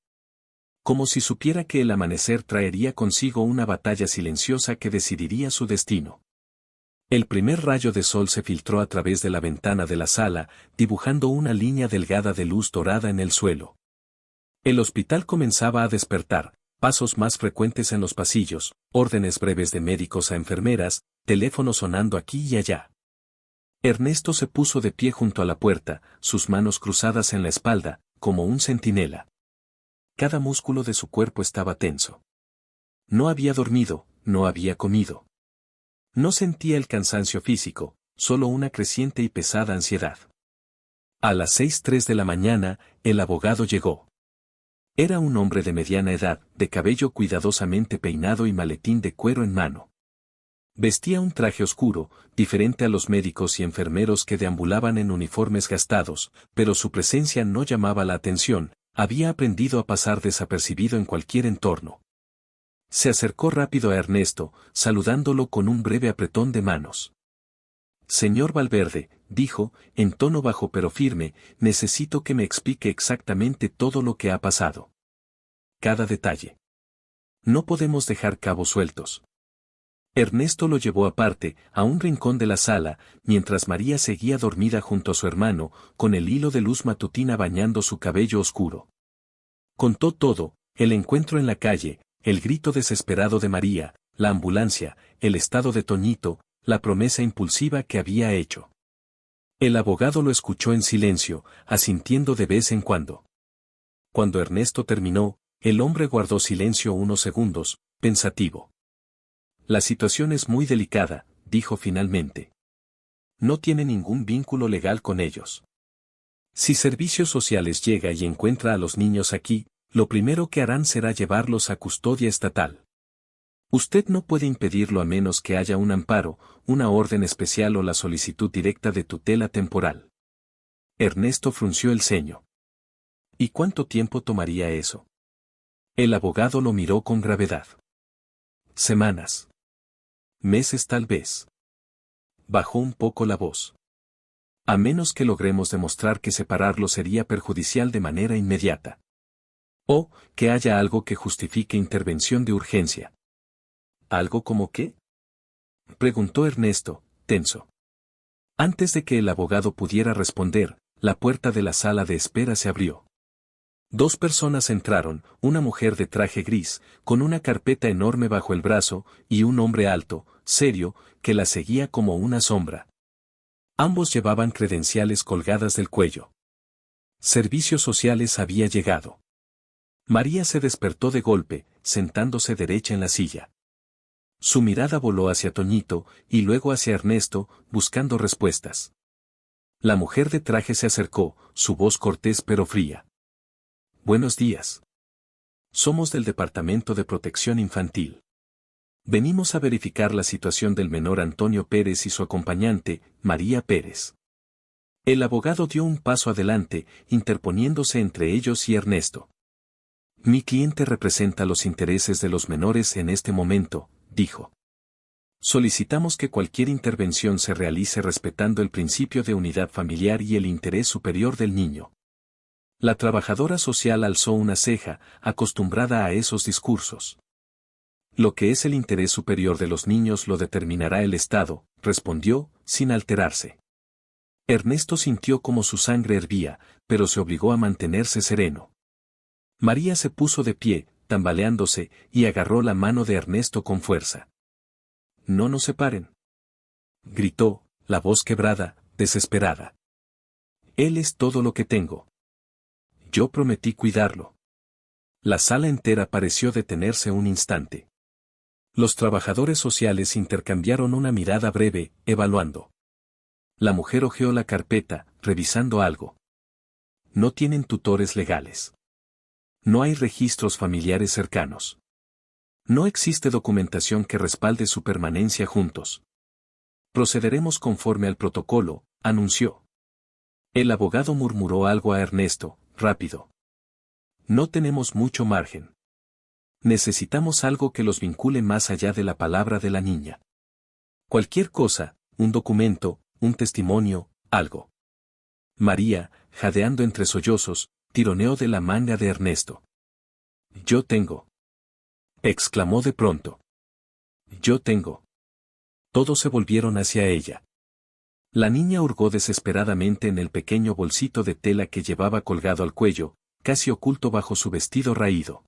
Como si supiera que el amanecer traería consigo una batalla silenciosa que decidiría su destino. El primer rayo de sol se filtró a través de la ventana de la sala, dibujando una línea delgada de luz dorada en el suelo. El hospital comenzaba a despertar, pasos más frecuentes en los pasillos, órdenes breves de médicos a enfermeras, teléfonos sonando aquí y allá. Ernesto se puso de pie junto a la puerta, sus manos cruzadas en la espalda, como un centinela. Cada músculo de su cuerpo estaba tenso. No había dormido, no había comido. No sentía el cansancio físico, solo una creciente y pesada ansiedad. A las 6:03 de la mañana, el abogado llegó. Era un hombre de mediana edad, de cabello cuidadosamente peinado y maletín de cuero en mano. Vestía un traje oscuro, diferente a los médicos y enfermeros que deambulaban en uniformes gastados, pero su presencia no llamaba la atención, había aprendido a pasar desapercibido en cualquier entorno. Se acercó rápido a Ernesto, saludándolo con un breve apretón de manos. Señor Valverde, dijo, en tono bajo pero firme, necesito que me explique exactamente todo lo que ha pasado. Cada detalle. No podemos dejar cabos sueltos. Ernesto lo llevó aparte, a un rincón de la sala, mientras María seguía dormida junto a su hermano, con el hilo de luz matutina bañando su cabello oscuro. Contó todo, el encuentro en la calle, el grito desesperado de María, la ambulancia, el estado de Toñito, la promesa impulsiva que había hecho. El abogado lo escuchó en silencio, asintiendo de vez en cuando. Cuando Ernesto terminó, el hombre guardó silencio unos segundos, pensativo. La situación es muy delicada, dijo finalmente. No tiene ningún vínculo legal con ellos. Si Servicios Sociales llega y encuentra a los niños aquí, lo primero que harán será llevarlos a custodia estatal. Usted no puede impedirlo a menos que haya un amparo, una orden especial o la solicitud directa de tutela temporal. Ernesto frunció el ceño. ¿Y cuánto tiempo tomaría eso? El abogado lo miró con gravedad. Semanas. Meses tal vez. Bajó un poco la voz. A menos que logremos demostrar que separarlo sería perjudicial de manera inmediata. O que haya algo que justifique intervención de urgencia. ¿Algo como qué? Preguntó Ernesto, tenso. Antes de que el abogado pudiera responder, la puerta de la sala de espera se abrió. Dos personas entraron, una mujer de traje gris, con una carpeta enorme bajo el brazo, y un hombre alto, serio, que la seguía como una sombra. Ambos llevaban credenciales colgadas del cuello. Servicios sociales había llegado. María se despertó de golpe, sentándose derecha en la silla. Su mirada voló hacia Toñito y luego hacia Ernesto, buscando respuestas. La mujer de traje se acercó, su voz cortés pero fría. Buenos días. Somos del Departamento de Protección Infantil. Venimos a verificar la situación del menor Antonio Pérez y su acompañante, María Pérez. El abogado dio un paso adelante, interponiéndose entre ellos y Ernesto. Mi cliente representa los intereses de los menores en este momento, dijo. Solicitamos que cualquier intervención se realice respetando el principio de unidad familiar y el interés superior del niño. La trabajadora social alzó una ceja, acostumbrada a esos discursos. Lo que es el interés superior de los niños lo determinará el Estado, respondió, sin alterarse. Ernesto sintió como su sangre hervía, pero se obligó a mantenerse sereno. María se puso de pie, tambaleándose, y agarró la mano de Ernesto con fuerza. No nos separen. Gritó, la voz quebrada, desesperada. Él es todo lo que tengo. Yo prometí cuidarlo. La sala entera pareció detenerse un instante. Los trabajadores sociales intercambiaron una mirada breve, evaluando. La mujer hojeó la carpeta, revisando algo. No tienen tutores legales. No hay registros familiares cercanos. No existe documentación que respalde su permanencia juntos. Procederemos conforme al protocolo, anunció. El abogado murmuró algo a Ernesto, rápido. No tenemos mucho margen. Necesitamos algo que los vincule más allá de la palabra de la niña. Cualquier cosa, un documento, un testimonio, algo. María, jadeando entre sollozos, tironeó de la manga de Ernesto. Yo tengo. Exclamó de pronto. Yo tengo. Todos se volvieron hacia ella. La niña hurgó desesperadamente en el pequeño bolsito de tela que llevaba colgado al cuello, casi oculto bajo su vestido raído.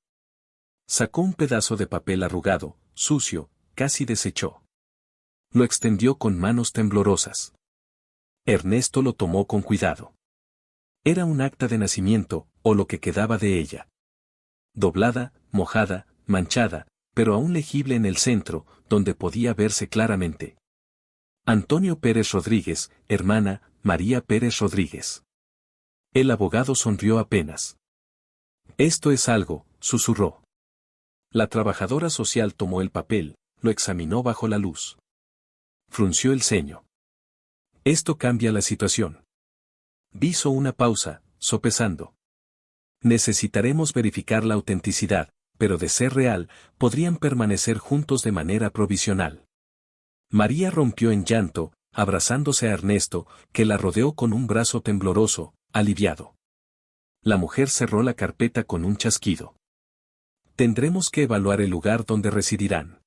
Sacó un pedazo de papel arrugado, sucio, casi deshecho. Lo extendió con manos temblorosas. Ernesto lo tomó con cuidado. Era un acta de nacimiento, o lo que quedaba de ella. Doblada, mojada, manchada, pero aún legible en el centro, donde podía verse claramente. Antonio Pérez Rodríguez, hermana, María Pérez Rodríguez. El abogado sonrió apenas. Esto es algo, susurró. La trabajadora social tomó el papel, lo examinó bajo la luz. Frunció el ceño. Esto cambia la situación. Hizo una pausa, sopesando. Necesitaremos verificar la autenticidad, pero de ser real, podrían permanecer juntos de manera provisional. María rompió en llanto, abrazándose a Ernesto, que la rodeó con un brazo tembloroso, aliviado. La mujer cerró la carpeta con un chasquido. Tendremos que evaluar el lugar donde residirán.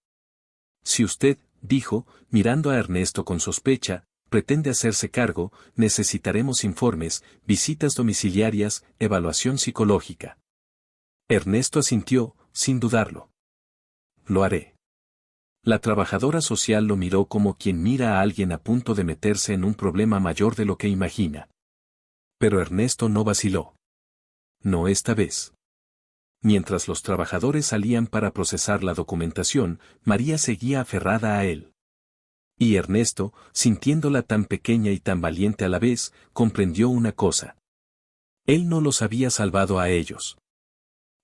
Si usted, dijo, mirando a Ernesto con sospecha, pretende hacerse cargo, necesitaremos informes, visitas domiciliarias, evaluación psicológica. Ernesto asintió, sin dudarlo. Lo haré. La trabajadora social lo miró como quien mira a alguien a punto de meterse en un problema mayor de lo que imagina. Pero Ernesto no vaciló. No esta vez. Mientras los trabajadores salían para procesar la documentación, María seguía aferrada a él. Y Ernesto, sintiéndola tan pequeña y tan valiente a la vez, comprendió una cosa. Él no los había salvado a ellos.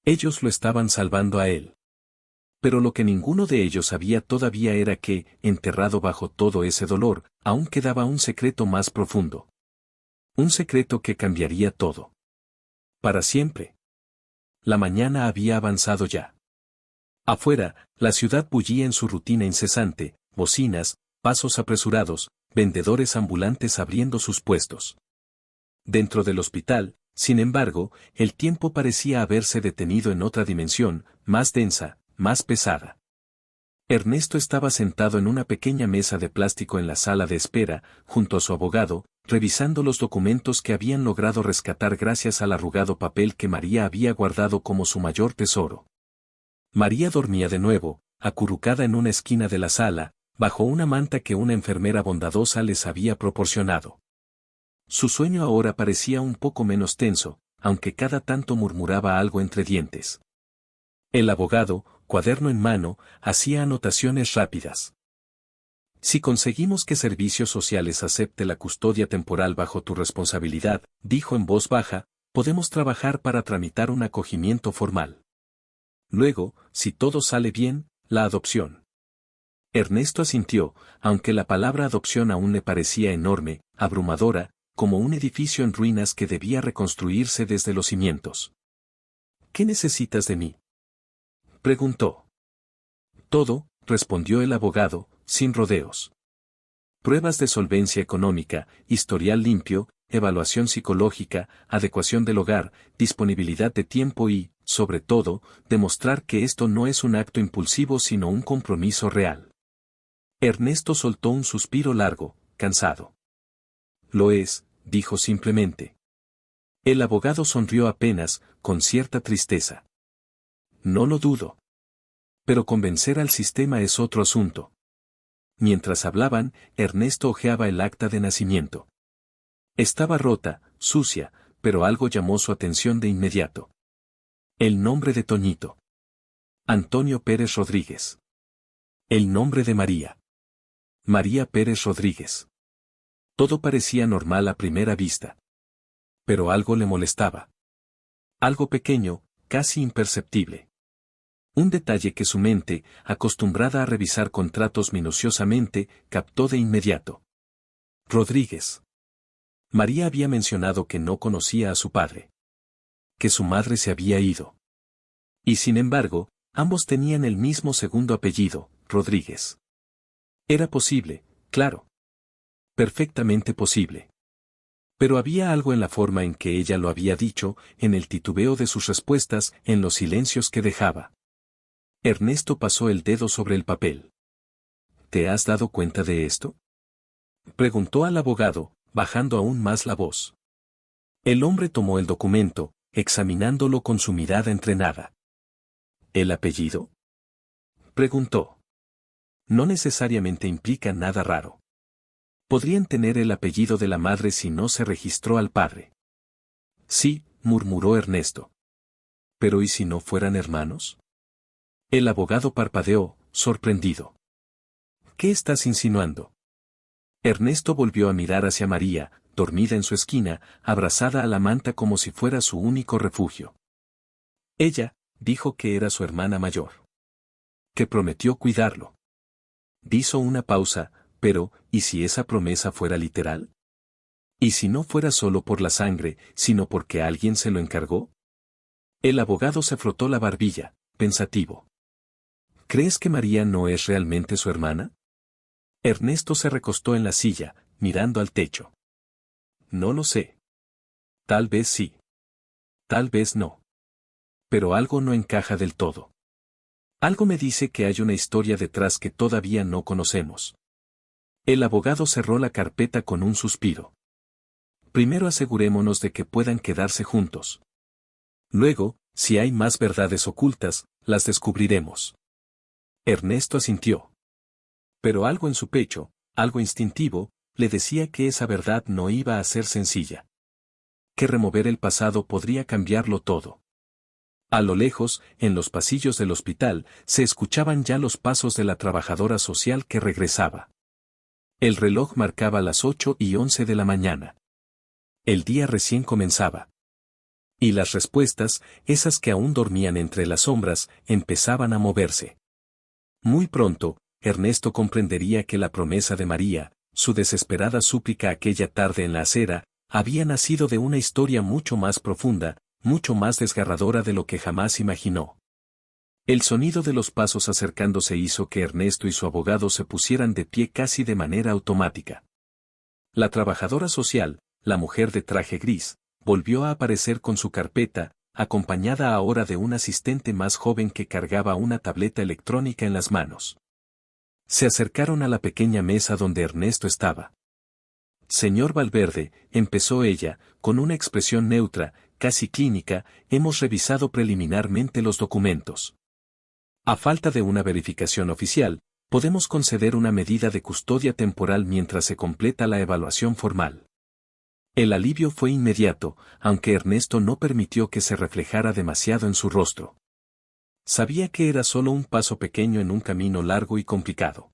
Ellos lo estaban salvando a él. Pero lo que ninguno de ellos sabía todavía era que, enterrado bajo todo ese dolor, aún quedaba un secreto más profundo. Un secreto que cambiaría todo. Para siempre. La mañana había avanzado ya. Afuera, la ciudad bullía en su rutina incesante, bocinas, pasos apresurados, vendedores ambulantes abriendo sus puestos. Dentro del hospital, sin embargo, el tiempo parecía haberse detenido en otra dimensión, más densa, más pesada. Ernesto estaba sentado en una pequeña mesa de plástico en la sala de espera, junto a su abogado, revisando los documentos que habían logrado rescatar gracias al arrugado papel que María había guardado como su mayor tesoro. María dormía de nuevo, acurrucada en una esquina de la sala, bajo una manta que una enfermera bondadosa les había proporcionado. Su sueño ahora parecía un poco menos tenso, aunque cada tanto murmuraba algo entre dientes. El abogado, cuaderno en mano, hacía anotaciones rápidas. Si conseguimos que Servicios Sociales acepte la custodia temporal bajo tu responsabilidad, dijo en voz baja, podemos trabajar para tramitar un acogimiento formal. Luego, si todo sale bien, la adopción. Ernesto asintió, aunque la palabra adopción aún le parecía enorme, abrumadora, como un edificio en ruinas que debía reconstruirse desde los cimientos. ¿Qué necesitas de mí?, preguntó. Todo, respondió el abogado, sin rodeos. Pruebas de solvencia económica, historial limpio, evaluación psicológica, adecuación del hogar, disponibilidad de tiempo y, sobre todo, demostrar que esto no es un acto impulsivo sino un compromiso real. Ernesto soltó un suspiro largo, cansado. Lo es, dijo simplemente. El abogado sonrió apenas, con cierta tristeza. No lo dudo. Pero convencer al sistema es otro asunto. Mientras hablaban, Ernesto hojeaba el acta de nacimiento. Estaba rota, sucia, pero algo llamó su atención de inmediato. El nombre de Toñito. Antonio Pérez Rodríguez. El nombre de María. María Pérez Rodríguez. Todo parecía normal a primera vista. Pero algo le molestaba. Algo pequeño, casi imperceptible. Un detalle que su mente, acostumbrada a revisar contratos minuciosamente, captó de inmediato. Rodríguez. María había mencionado que no conocía a su padre. Que su madre se había ido. Y sin embargo, ambos tenían el mismo segundo apellido, Rodríguez. Era posible, claro. Perfectamente posible. Pero había algo en la forma en que ella lo había dicho, en el titubeo de sus respuestas, en los silencios que dejaba. Ernesto pasó el dedo sobre el papel. ¿Te has dado cuenta de esto?, preguntó al abogado, bajando aún más la voz. El hombre tomó el documento, examinándolo con su mirada entrenada. ¿El apellido?, preguntó. No necesariamente implica nada raro. Podrían tener el apellido de la madre si no se registró al padre. Sí, murmuró Ernesto. ¿Pero y si no fueran hermanos? El abogado parpadeó, sorprendido. ¿Qué estás insinuando? Ernesto volvió a mirar hacia María, dormida en su esquina, abrazada a la manta como si fuera su único refugio. Ella, dijo que era su hermana mayor. Que prometió cuidarlo. Hizo una pausa, pero, ¿y si esa promesa fuera literal? ¿Y si no fuera solo por la sangre, sino porque alguien se lo encargó? El abogado se frotó la barbilla, pensativo. ¿Crees que María no es realmente su hermana? Ernesto se recostó en la silla, mirando al techo. No lo sé. Tal vez sí. Tal vez no. Pero algo no encaja del todo. Algo me dice que hay una historia detrás que todavía no conocemos. El abogado cerró la carpeta con un suspiro. Primero asegurémonos de que puedan quedarse juntos. Luego, si hay más verdades ocultas, las descubriremos. Ernesto asintió. Pero algo en su pecho, algo instintivo, le decía que esa verdad no iba a ser sencilla. Que remover el pasado podría cambiarlo todo. A lo lejos, en los pasillos del hospital, se escuchaban ya los pasos de la trabajadora social que regresaba. El reloj marcaba las 8:11 de la mañana. El día recién comenzaba. Y las respuestas, esas que aún dormían entre las sombras, empezaban a moverse. Muy pronto, Ernesto comprendería que la promesa de María, su desesperada súplica aquella tarde en la acera, había nacido de una historia mucho más profunda, mucho más desgarradora de lo que jamás imaginó. El sonido de los pasos acercándose hizo que Ernesto y su abogado se pusieran de pie casi de manera automática. La trabajadora social, la mujer de traje gris, volvió a aparecer con su carpeta, acompañada ahora de un asistente más joven que cargaba una tableta electrónica en las manos. Se acercaron a la pequeña mesa donde Ernesto estaba. Señor Valverde, empezó ella, con una expresión neutra, casi clínica, hemos revisado preliminarmente los documentos. A falta de una verificación oficial, podemos conceder una medida de custodia temporal mientras se completa la evaluación formal. El alivio fue inmediato, aunque Ernesto no permitió que se reflejara demasiado en su rostro. Sabía que era solo un paso pequeño en un camino largo y complicado.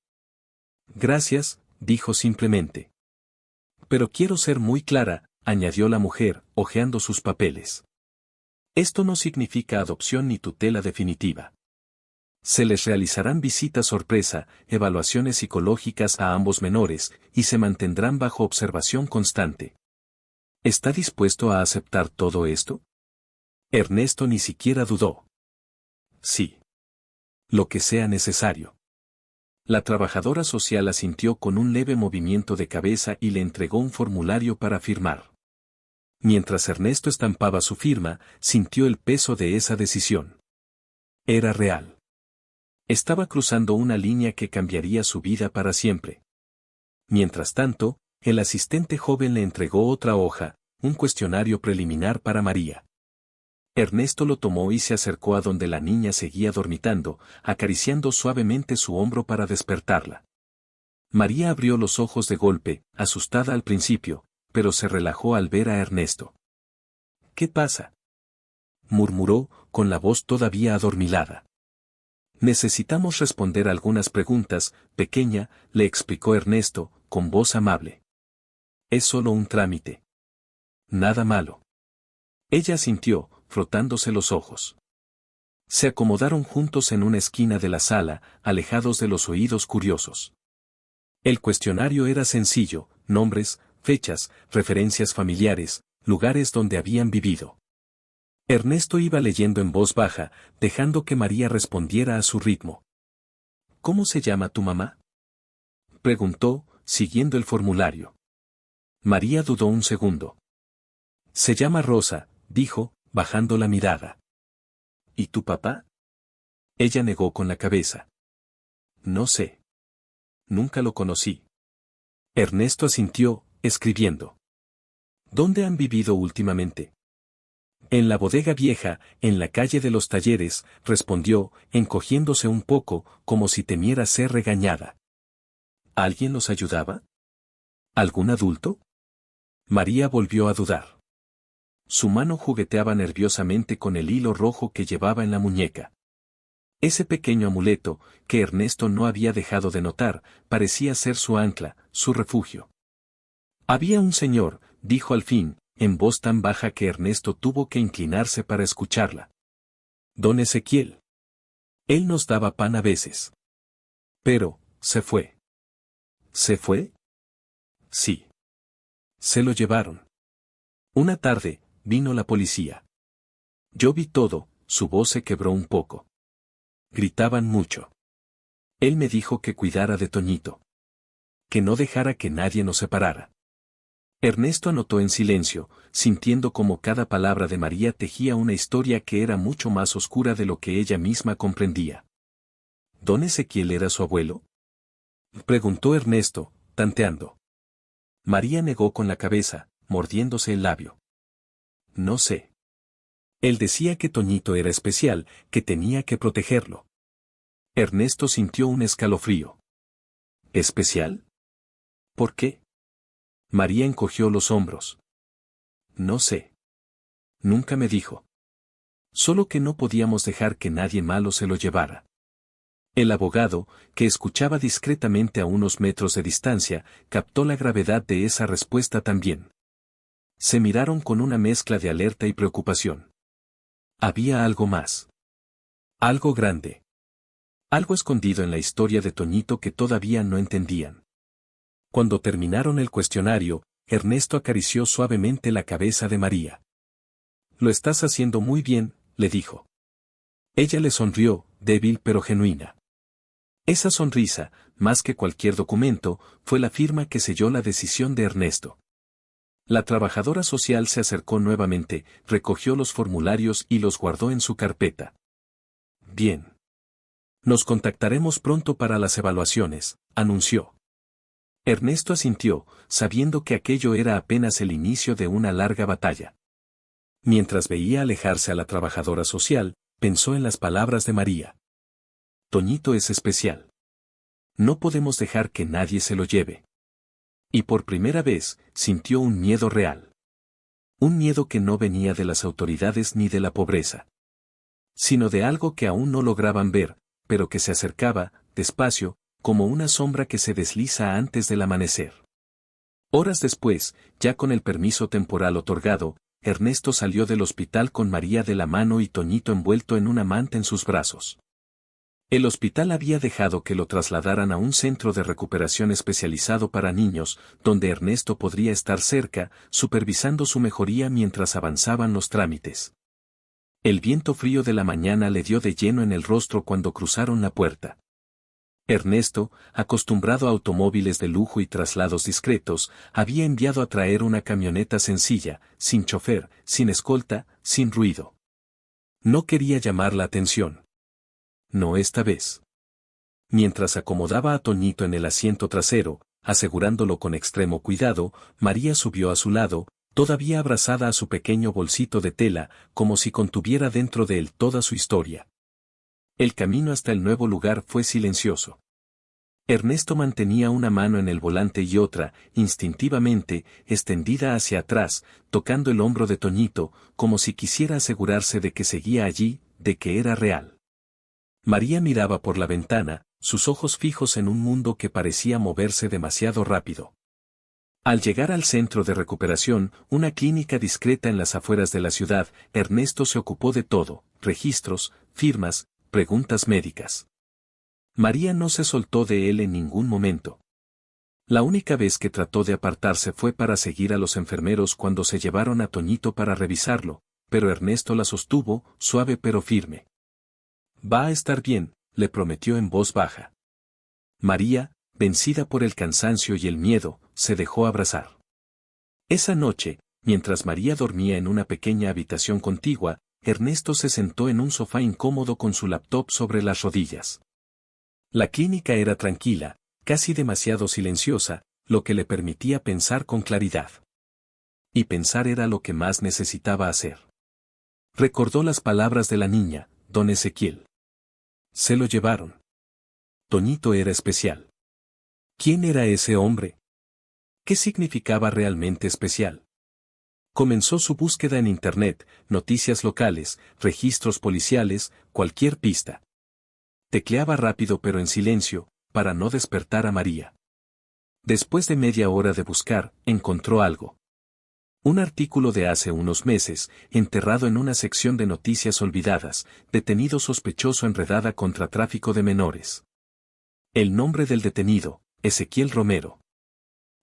Gracias, dijo simplemente. Pero quiero ser muy clara, añadió la mujer, hojeando sus papeles. Esto no significa adopción ni tutela definitiva. Se les realizarán visitas sorpresa, evaluaciones psicológicas a ambos menores, y se mantendrán bajo observación constante. ¿Está dispuesto a aceptar todo esto? Ernesto ni siquiera dudó. Sí. Lo que sea necesario. La trabajadora social asintió con un leve movimiento de cabeza y le entregó un formulario para firmar. Mientras Ernesto estampaba su firma, sintió el peso de esa decisión. Era real. Estaba cruzando una línea que cambiaría su vida para siempre. Mientras tanto, el asistente joven le entregó otra hoja, un cuestionario preliminar para María. Ernesto lo tomó y se acercó a donde la niña seguía dormitando, acariciando suavemente su hombro para despertarla. María abrió los ojos de golpe, asustada al principio, pero se relajó al ver a Ernesto. ¿Qué pasa?, murmuró, con la voz todavía adormilada. Necesitamos responder algunas preguntas, pequeña, le explicó Ernesto, con voz amable. Es solo un trámite. Nada malo. Ella asintió, frotándose los ojos. Se acomodaron juntos en una esquina de la sala, alejados de los oídos curiosos. El cuestionario era sencillo: nombres, fechas, referencias familiares, lugares donde habían vivido. Ernesto iba leyendo en voz baja, dejando que María respondiera a su ritmo. ¿Cómo se llama tu mamá?, preguntó, siguiendo el formulario. María dudó un segundo. Se llama Rosa, dijo, bajando la mirada. ¿Y tu papá? Ella negó con la cabeza. No sé. Nunca lo conocí. Ernesto asintió, escribiendo. ¿Dónde han vivido últimamente? En la bodega vieja, en la calle de los Talleres, respondió, encogiéndose un poco, como si temiera ser regañada. ¿Alguien los ayudaba? ¿Algún adulto? María volvió a dudar. Su mano jugueteaba nerviosamente con el hilo rojo que llevaba en la muñeca. Ese pequeño amuleto, que Ernesto no había dejado de notar, parecía ser su ancla, su refugio. Había un señor, dijo al fin, en voz tan baja que Ernesto tuvo que inclinarse para escucharla. Don Ezequiel. Él nos daba pan a veces. Pero, se fue. ¿Se fue? Sí. Se lo llevaron. Una tarde, vino la policía. Yo vi todo, su voz se quebró un poco. Gritaban mucho. Él me dijo que cuidara de Toñito. Que no dejara que nadie nos separara. Ernesto anotó en silencio, sintiendo como cada palabra de María tejía una historia que era mucho más oscura de lo que ella misma comprendía. ¿Don Ezequiel era su abuelo?, preguntó Ernesto, tanteando. María negó con la cabeza, mordiéndose el labio. No sé. Él decía que Toñito era especial, que tenía que protegerlo. Ernesto sintió un escalofrío. ¿Especial? ¿Por qué? María encogió los hombros. No sé. Nunca me dijo. Solo que no podíamos dejar que nadie malo se lo llevara. El abogado, que escuchaba discretamente a unos metros de distancia, captó la gravedad de esa respuesta también. Se miraron con una mezcla de alerta y preocupación. Había algo más. Algo grande. Algo escondido en la historia de Toñito que todavía no entendían. Cuando terminaron el cuestionario, Ernesto acarició suavemente la cabeza de María. Lo estás haciendo muy bien, le dijo. Ella le sonrió, débil pero genuina. Esa sonrisa, más que cualquier documento, fue la firma que selló la decisión de Ernesto. La trabajadora social se acercó nuevamente, recogió los formularios y los guardó en su carpeta. Bien. Nos contactaremos pronto para las evaluaciones, anunció. Ernesto asintió, sabiendo que aquello era apenas el inicio de una larga batalla. Mientras veía alejarse a la trabajadora social, pensó en las palabras de María. Toñito es especial. No podemos dejar que nadie se lo lleve. Y por primera vez, sintió un miedo real. Un miedo que no venía de las autoridades ni de la pobreza, sino de algo que aún no lograban ver, pero que se acercaba, despacio, como una sombra que se desliza antes del amanecer. Horas después, ya con el permiso temporal otorgado, Ernesto salió del hospital con María de la mano y Toñito envuelto en una manta en sus brazos. El hospital había dejado que lo trasladaran a un centro de recuperación especializado para niños, donde Ernesto podría estar cerca, supervisando su mejoría mientras avanzaban los trámites. El viento frío de la mañana le dio de lleno en el rostro cuando cruzaron la puerta. Ernesto, acostumbrado a automóviles de lujo y traslados discretos, había enviado a traer una camioneta sencilla, sin chofer, sin escolta, sin ruido. No quería llamar la atención. No esta vez. Mientras acomodaba a Toñito en el asiento trasero, asegurándolo con extremo cuidado, María subió a su lado, todavía abrazada a su pequeño bolsito de tela, como si contuviera dentro de él toda su historia. El camino hasta el nuevo lugar fue silencioso. Ernesto mantenía una mano en el volante y otra, instintivamente, extendida hacia atrás, tocando el hombro de Toñito, como si quisiera asegurarse de que seguía allí, de que era real. María miraba por la ventana, sus ojos fijos en un mundo que parecía moverse demasiado rápido. Al llegar al centro de recuperación, una clínica discreta en las afueras de la ciudad, Ernesto se ocupó de todo, registros, firmas, preguntas médicas. María no se soltó de él en ningún momento. La única vez que trató de apartarse fue para seguir a los enfermeros cuando se llevaron a Toñito para revisarlo, pero Ernesto la sostuvo, suave pero firme. Va a estar bien, le prometió en voz baja. María, vencida por el cansancio y el miedo, se dejó abrazar. Esa noche, mientras María dormía en una pequeña habitación contigua, Ernesto se sentó en un sofá incómodo con su laptop sobre las rodillas. La clínica era tranquila, casi demasiado silenciosa, lo que le permitía pensar con claridad. Y pensar era lo que más necesitaba hacer. Recordó las palabras de la niña, don Ezequiel. Se lo llevaron. Toñito era especial. ¿Quién era ese hombre? ¿Qué significaba realmente especial? Comenzó su búsqueda en Internet, noticias locales, registros policiales, cualquier pista. Tecleaba rápido pero en silencio, para no despertar a María. Después de media hora de buscar, encontró algo. Un artículo de hace unos meses, enterrado en una sección de noticias olvidadas, detenido sospechoso enredada contra tráfico de menores. El nombre del detenido, Ezequiel Romero.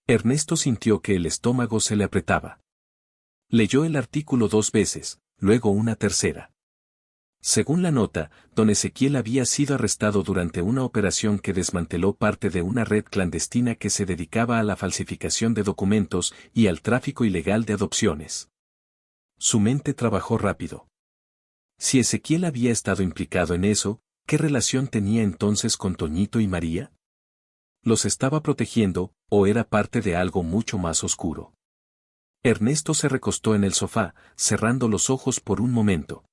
Ernesto sintió que el estómago se le apretaba. Leyó el artículo 2 veces, luego una tercera. Según la nota, don Ezequiel había sido arrestado durante una operación que desmanteló parte de una red clandestina que se dedicaba a la falsificación de documentos y al tráfico ilegal de adopciones. Su mente trabajó rápido. Si Ezequiel había estado implicado en eso, ¿qué relación tenía entonces con Toñito y María? ¿Los estaba protegiendo, o era parte de algo mucho más oscuro? Ernesto se recostó en el sofá, cerrando los ojos por un momento.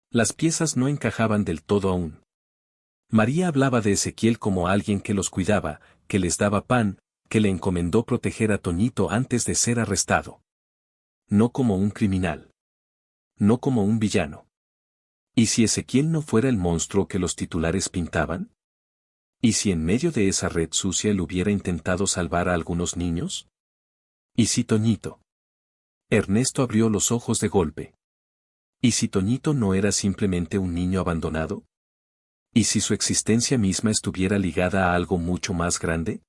Las piezas no encajaban del todo aún. María hablaba de Ezequiel como alguien que los cuidaba, que les daba pan, que le encomendó proteger a Toñito antes de ser arrestado. No como un criminal. No como un villano. ¿Y si Ezequiel no fuera el monstruo que los titulares pintaban? ¿Y si en medio de esa red sucia él hubiera intentado salvar a algunos niños? ¿Y si Toñito? Ernesto abrió los ojos de golpe. ¿Y si Toñito no era simplemente un niño abandonado? ¿Y si su existencia misma estuviera ligada a algo mucho más grande?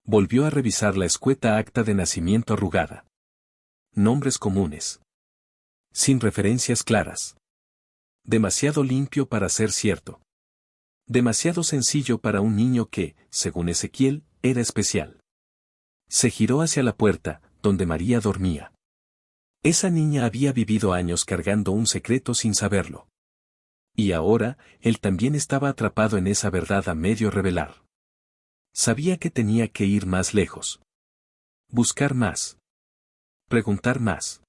Volvió a revisar la escueta acta de nacimiento arrugada. Nombres comunes. Sin referencias claras. Demasiado limpio para ser cierto. Demasiado sencillo para un niño que, según Ezequiel, era especial. Se giró hacia la puerta, donde María dormía. Esa niña había vivido años cargando un secreto sin saberlo. Y ahora, él también estaba atrapado en esa verdad a medio revelar. Sabía que tenía que ir más lejos. Buscar más. Preguntar más.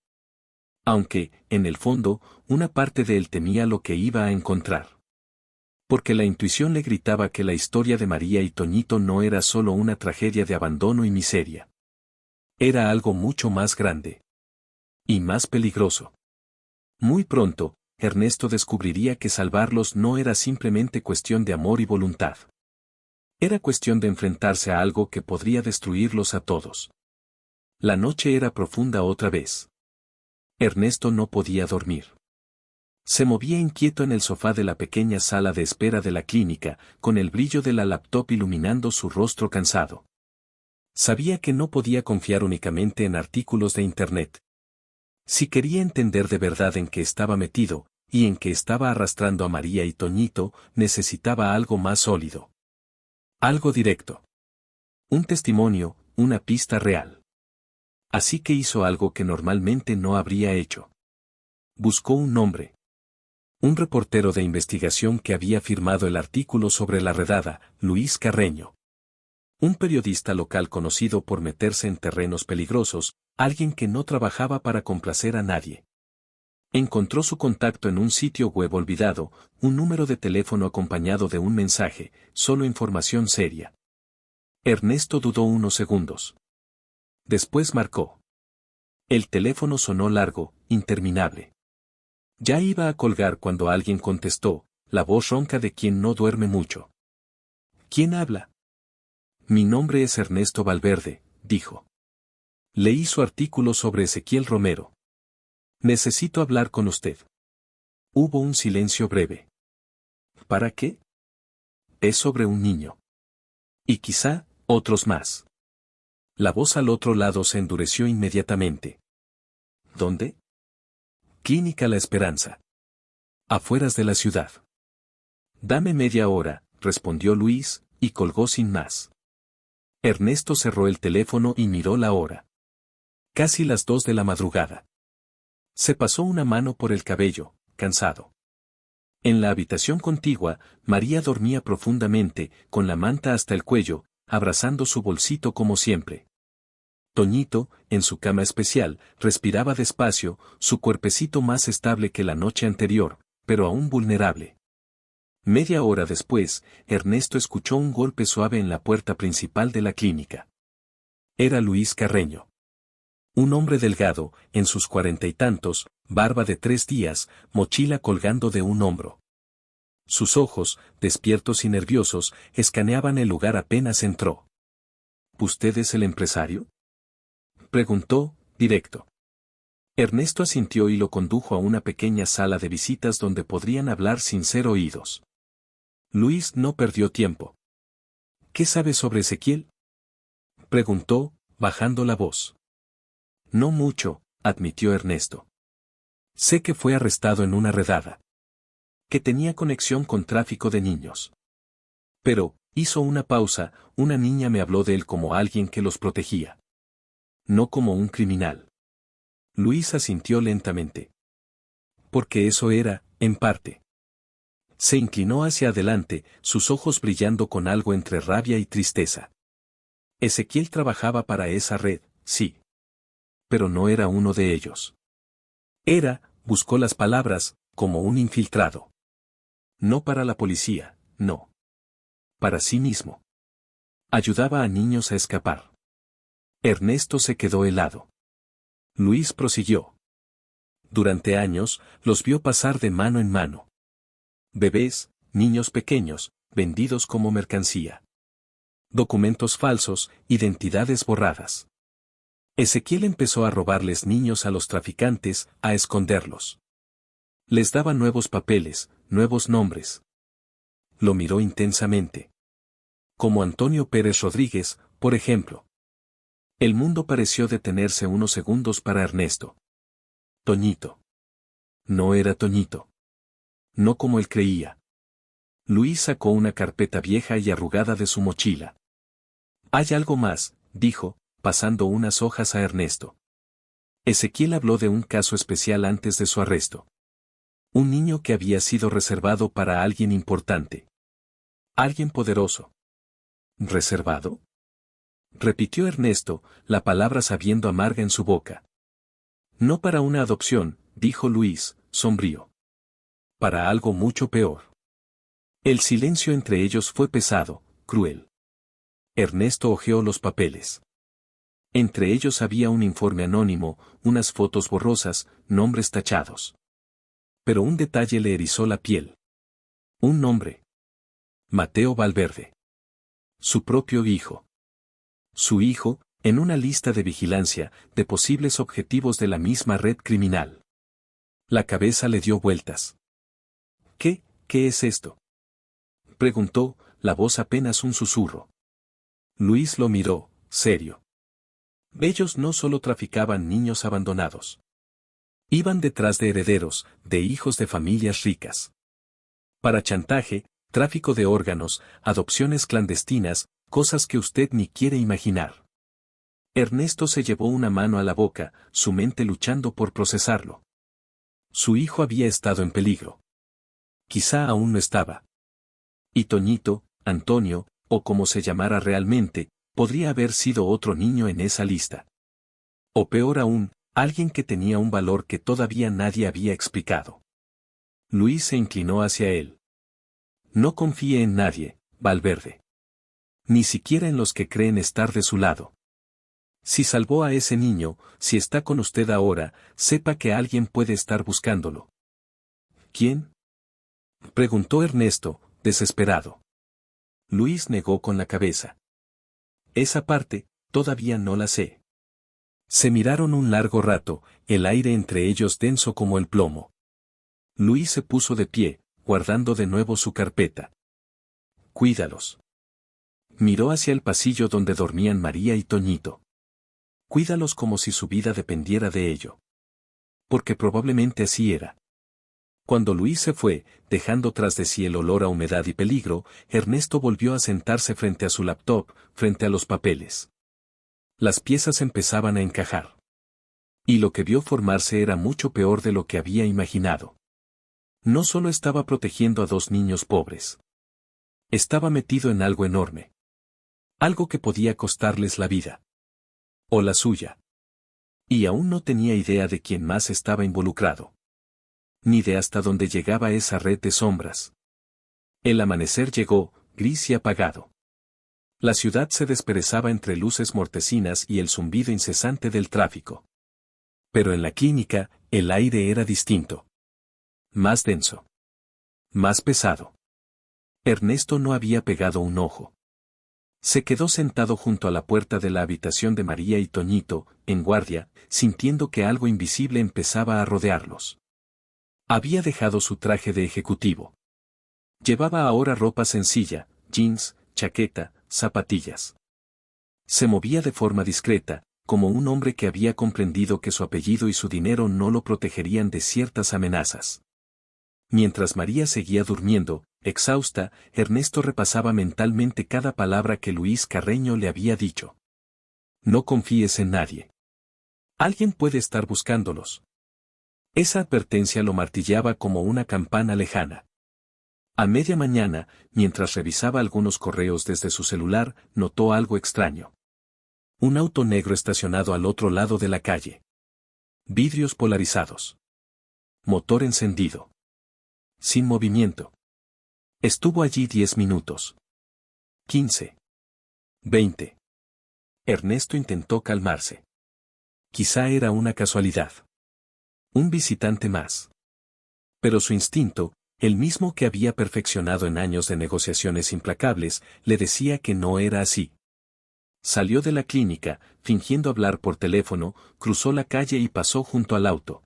Aunque, en el fondo, una parte de él temía lo que iba a encontrar. Porque la intuición le gritaba que la historia de María y Toñito no era solo una tragedia de abandono y miseria. Era algo mucho más grande. Y más peligroso. Muy pronto, Ernesto descubriría que salvarlos no era simplemente cuestión de amor y voluntad. Era cuestión de enfrentarse a algo que podría destruirlos a todos. La noche era profunda otra vez. Ernesto no podía dormir. Se movía inquieto en el sofá de la pequeña sala de espera de la clínica, con el brillo de la laptop iluminando su rostro cansado. Sabía que no podía confiar únicamente en artículos de Internet. Si quería entender de verdad en qué estaba metido, y en qué estaba arrastrando a María y Toñito, necesitaba algo más sólido. Algo directo. Un testimonio, una pista real. Así que hizo algo que normalmente no habría hecho. Buscó un nombre. Un reportero de investigación que había firmado el artículo sobre la redada, Luis Carreño. Un periodista local conocido por meterse en terrenos peligrosos, alguien que no trabajaba para complacer a nadie. Encontró su contacto en un sitio web olvidado, un número de teléfono acompañado de un mensaje, solo información seria. Ernesto dudó unos segundos. Después marcó. El teléfono sonó largo, interminable. Ya iba a colgar cuando alguien contestó, la voz ronca de quien no duerme mucho. ¿Quién habla? Mi nombre es Ernesto Valverde, dijo. Leí su artículo sobre Ezequiel Romero. Necesito hablar con usted. Hubo un silencio breve. ¿Para qué? Es sobre un niño. Y quizá, otros más. La voz al otro lado se endureció inmediatamente. ¿Dónde? Clínica La Esperanza. Afueras de la ciudad. Dame media hora, respondió Luis, y colgó sin más. Ernesto cerró el teléfono y miró la hora. Casi las 2 de la madrugada. Se pasó una mano por el cabello, cansado. En la habitación contigua, María dormía profundamente, con la manta hasta el cuello, abrazando su bolsito como siempre. Toñito, en su cama especial, respiraba despacio, su cuerpecito más estable que la noche anterior, pero aún vulnerable. Media hora después, Ernesto escuchó un golpe suave en la puerta principal de la clínica. Era Luis Carreño. Un hombre delgado, en sus 40 y tantos, barba de 3 días, mochila colgando de un hombro. Sus ojos, despiertos y nerviosos, escaneaban el lugar apenas entró. ¿Usted es el empresario?, preguntó, directo. Ernesto asintió y lo condujo a una pequeña sala de visitas donde podrían hablar sin ser oídos. Luis no perdió tiempo. ¿Qué sabe sobre Ezequiel?, preguntó, bajando la voz. No mucho, admitió Ernesto. Sé que fue arrestado en una redada. Que tenía conexión con tráfico de niños. Pero, hizo una pausa, una niña me habló de él como alguien que los protegía. No como un criminal. Luis asintió lentamente. Porque eso era, en parte. Se inclinó hacia adelante, sus ojos brillando con algo entre rabia y tristeza. Ezequiel trabajaba para esa red, sí. Pero no era uno de ellos. Era, buscó las palabras, como un infiltrado. No para la policía, no. Para sí mismo. Ayudaba a niños a escapar. Ernesto se quedó helado. Luis prosiguió. Durante años, los vio pasar de mano en mano. Bebés, niños pequeños, vendidos como mercancía. Documentos falsos, identidades borradas. Ezequiel empezó a robarles niños a los traficantes, a esconderlos. Les daba nuevos papeles, nuevos nombres. Lo miró intensamente. Como Antonio Pérez Rodríguez, por ejemplo. El mundo pareció detenerse unos segundos para Ernesto. Toñito. No era Toñito. No como él creía. Luis sacó una carpeta vieja y arrugada de su mochila. Hay algo más, dijo, pasando unas hojas a Ernesto. Ezequiel habló de un caso especial antes de su arresto. Un niño que había sido reservado para alguien importante. Alguien poderoso. ¿Reservado?, repitió Ernesto, la palabra sabiendo amarga en su boca. No para una adopción, dijo Luis, sombrío. Para algo mucho peor. El silencio entre ellos fue pesado, cruel. Ernesto hojeó los papeles. Entre ellos había un informe anónimo, unas fotos borrosas, nombres tachados. Pero un detalle le erizó la piel. Un nombre. Mateo Valverde. Su propio hijo. Su hijo, en una lista de vigilancia, de posibles objetivos de la misma red criminal. La cabeza le dio vueltas. ¿Qué es esto?, preguntó, la voz apenas un susurro. Luis lo miró, serio. Ellos no solo traficaban niños abandonados. Iban detrás de herederos, de hijos de familias ricas. Para chantaje, tráfico de órganos, adopciones clandestinas, cosas que usted ni quiere imaginar. Ernesto se llevó una mano a la boca, su mente luchando por procesarlo. Su hijo había estado en peligro. Quizá aún no estaba. Y Toñito, Antonio, o como se llamara realmente, podría haber sido otro niño en esa lista. O peor aún, alguien que tenía un valor que todavía nadie había explicado. Luis se inclinó hacia él. No confíe en nadie, Valverde. Ni siquiera en los que creen estar de su lado. Si salvó a ese niño, si está con usted ahora, sepa que alguien puede estar buscándolo. ¿Quién?, preguntó Ernesto, desesperado. Luis negó con la cabeza. Esa parte, todavía no la sé. Se miraron un largo rato, el aire entre ellos denso como el plomo. Luis se puso de pie, guardando de nuevo su carpeta. Cuídalos. Miró hacia el pasillo donde dormían María y Toñito. Cuídalos como si su vida dependiera de ello. Porque probablemente así era. Cuando Luis se fue, dejando tras de sí el olor a humedad y peligro, Ernesto volvió a sentarse frente a su laptop, frente a los papeles. Las piezas empezaban a encajar. Y lo que vio formarse era mucho peor de lo que había imaginado. No solo estaba protegiendo a dos niños pobres. Estaba metido en algo enorme. Algo que podía costarles la vida. O la suya. Y aún no tenía idea de quién más estaba involucrado. Ni de hasta dónde llegaba esa red de sombras. El amanecer llegó, gris y apagado. La ciudad se desperezaba entre luces mortecinas y el zumbido incesante del tráfico. Pero en la clínica, el aire era distinto. Más denso. Más pesado. Ernesto no había pegado un ojo. Se quedó sentado junto a la puerta de la habitación de María y Toñito, en guardia, sintiendo que algo invisible empezaba a rodearlos. Había dejado su traje de ejecutivo. Llevaba ahora ropa sencilla, jeans, chaqueta, zapatillas. Se movía de forma discreta, como un hombre que había comprendido que su apellido y su dinero no lo protegerían de ciertas amenazas. Mientras María seguía durmiendo, exhausta, Ernesto repasaba mentalmente cada palabra que Luis Carreño le había dicho. No confíes en nadie. Alguien puede estar buscándolos. Esa advertencia lo martillaba como una campana lejana. A media mañana, mientras revisaba algunos correos desde su celular, notó algo extraño. Un auto negro estacionado al otro lado de la calle. Vidrios polarizados. Motor encendido. Sin movimiento. Estuvo allí 10 minutos. 15. 20. Ernesto intentó calmarse. Quizá era una casualidad. Un visitante más. Pero su instinto, el mismo que había perfeccionado en años de negociaciones implacables, le decía que no era así. Salió de la clínica, fingiendo hablar por teléfono, cruzó la calle y pasó junto al auto.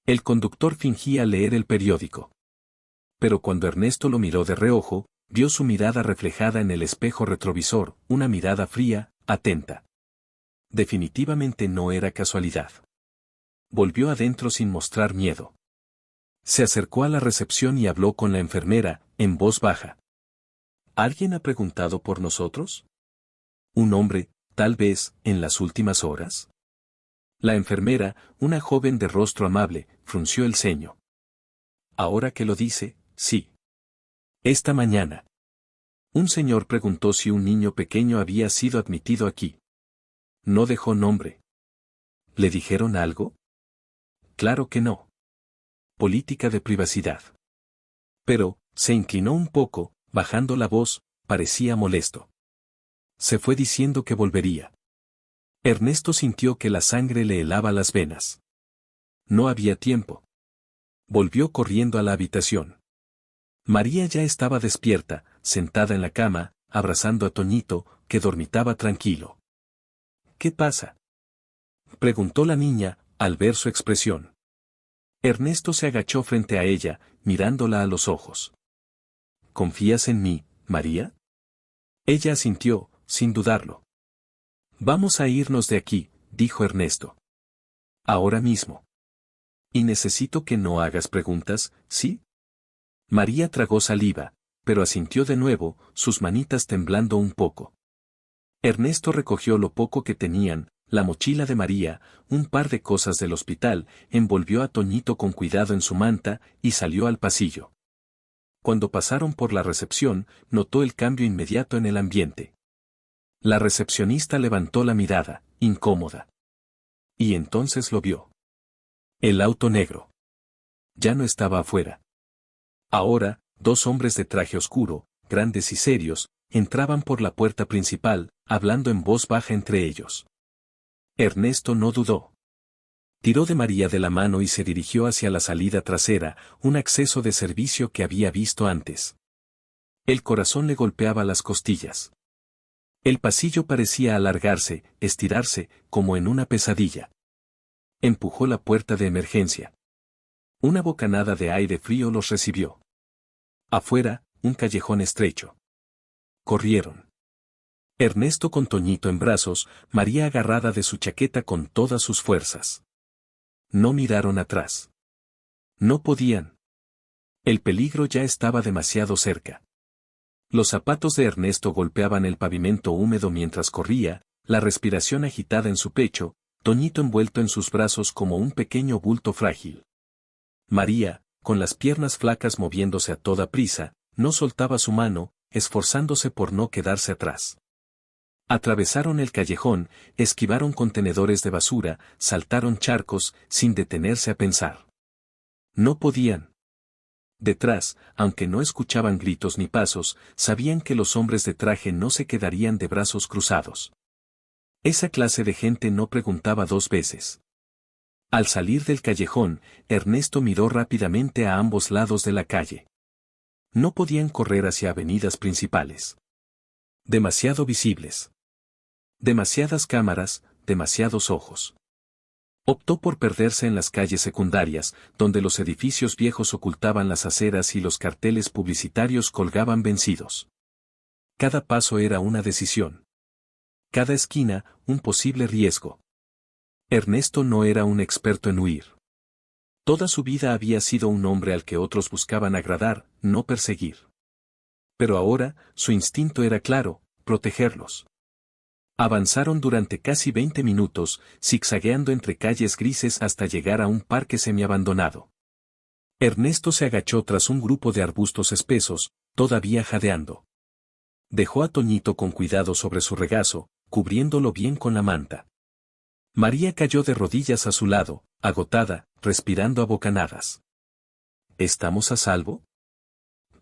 El conductor fingía leer el periódico. Pero cuando Ernesto lo miró de reojo, vio su mirada reflejada en el espejo retrovisor, una mirada fría, atenta. Definitivamente no era casualidad. Volvió adentro sin mostrar miedo. Se acercó a la recepción y habló con la enfermera, en voz baja. ¿Alguien ha preguntado por nosotros? ¿Un hombre, tal vez, en las últimas horas? La enfermera, una joven de rostro amable, frunció el ceño. Ahora que lo dice, sí. Esta mañana. Un señor preguntó si un niño pequeño había sido admitido aquí. No dejó nombre. ¿Le dijeron algo? Claro que no. Política de privacidad. Pero, Se inclinó un poco, bajando la voz, parecía molesto. Se fue diciendo que volvería. Ernesto sintió que la sangre le helaba las venas. No había tiempo. Volvió corriendo a la habitación. María ya estaba despierta, sentada en la cama, abrazando a Toñito, que dormitaba tranquilo. ¿Qué pasa?, preguntó la niña, al ver su expresión. Ernesto se agachó frente a ella, mirándola a los ojos. ¿Confías en mí, María? Ella asintió, sin dudarlo. Vamos a irnos de aquí, dijo Ernesto. Ahora mismo. Y necesito que no hagas preguntas, ¿sí? María tragó saliva, pero asintió de nuevo, sus manitas temblando un poco. Ernesto recogió lo poco que tenían, la mochila de María, un par de cosas del hospital, envolvió a Toñito con cuidado en su manta, y salió al pasillo. Cuando pasaron por la recepción, notó el cambio inmediato en el ambiente. La recepcionista levantó la mirada, incómoda. Y entonces lo vio. El auto negro. Ya no estaba afuera. Ahora, dos hombres de traje oscuro, grandes y serios, entraban por la puerta principal, hablando en voz baja entre ellos. Ernesto no dudó. Tiró de María de la mano y se dirigió hacia la salida trasera, un acceso de servicio que había visto antes. El corazón le golpeaba las costillas. El pasillo parecía alargarse, estirarse, como en una pesadilla. Empujó la puerta de emergencia. Una bocanada de aire frío los recibió. Afuera, un callejón estrecho. Corrieron. Ernesto con Toñito en brazos, María agarrada de su chaqueta con todas sus fuerzas. No miraron atrás. No podían. El peligro ya estaba demasiado cerca. Los zapatos de Ernesto golpeaban el pavimento húmedo mientras corría, la respiración agitada en su pecho, Toñito envuelto en sus brazos como un pequeño bulto frágil. María, con las piernas flacas moviéndose a toda prisa, no soltaba su mano, esforzándose por no quedarse atrás. Atravesaron el callejón, esquivaron contenedores de basura, saltaron charcos, sin detenerse a pensar. No podían. Detrás, aunque no escuchaban gritos ni pasos, sabían que los hombres de traje no se quedarían de brazos cruzados. Esa clase de gente no preguntaba dos veces. Al salir del callejón, Ernesto miró rápidamente a ambos lados de la calle. No podían correr hacia avenidas principales. Demasiado visibles. Demasiadas cámaras, demasiados ojos. Optó por perderse en las calles secundarias, donde los edificios viejos ocultaban las aceras y los carteles publicitarios colgaban vencidos. Cada paso era una decisión. Cada esquina, un posible riesgo. Ernesto no era un experto en huir. Toda su vida había sido un hombre al que otros buscaban agradar, no perseguir. Pero ahora, su instinto era claro, protegerlos. Avanzaron durante casi 20 minutos, zigzagueando entre calles grises hasta llegar a un parque semiabandonado. Ernesto se agachó tras un grupo de arbustos espesos, todavía jadeando. Dejó a Toñito con cuidado sobre su regazo, cubriéndolo bien con la manta. María cayó de rodillas a su lado, agotada, respirando a bocanadas. ¿Estamos a salvo?,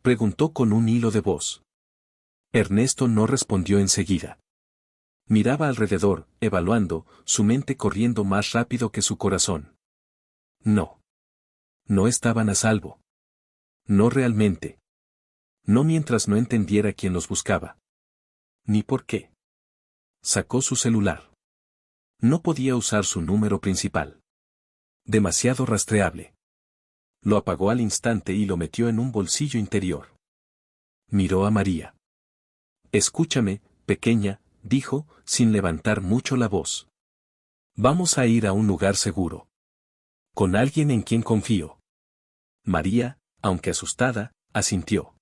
preguntó con un hilo de voz. Ernesto no respondió enseguida. Miraba alrededor, evaluando, su mente corriendo más rápido que su corazón. No. No estaban a salvo. No realmente. No mientras no entendiera quién los buscaba. Ni por qué. Sacó su celular. No podía usar su número principal. Demasiado rastreable. Lo apagó al instante y lo metió en un bolsillo interior. Miró a María. Escúchame, pequeña, dijo, sin levantar mucho la voz. Vamos a ir a un lugar seguro. Con alguien en quien confío. María, aunque asustada, asintió.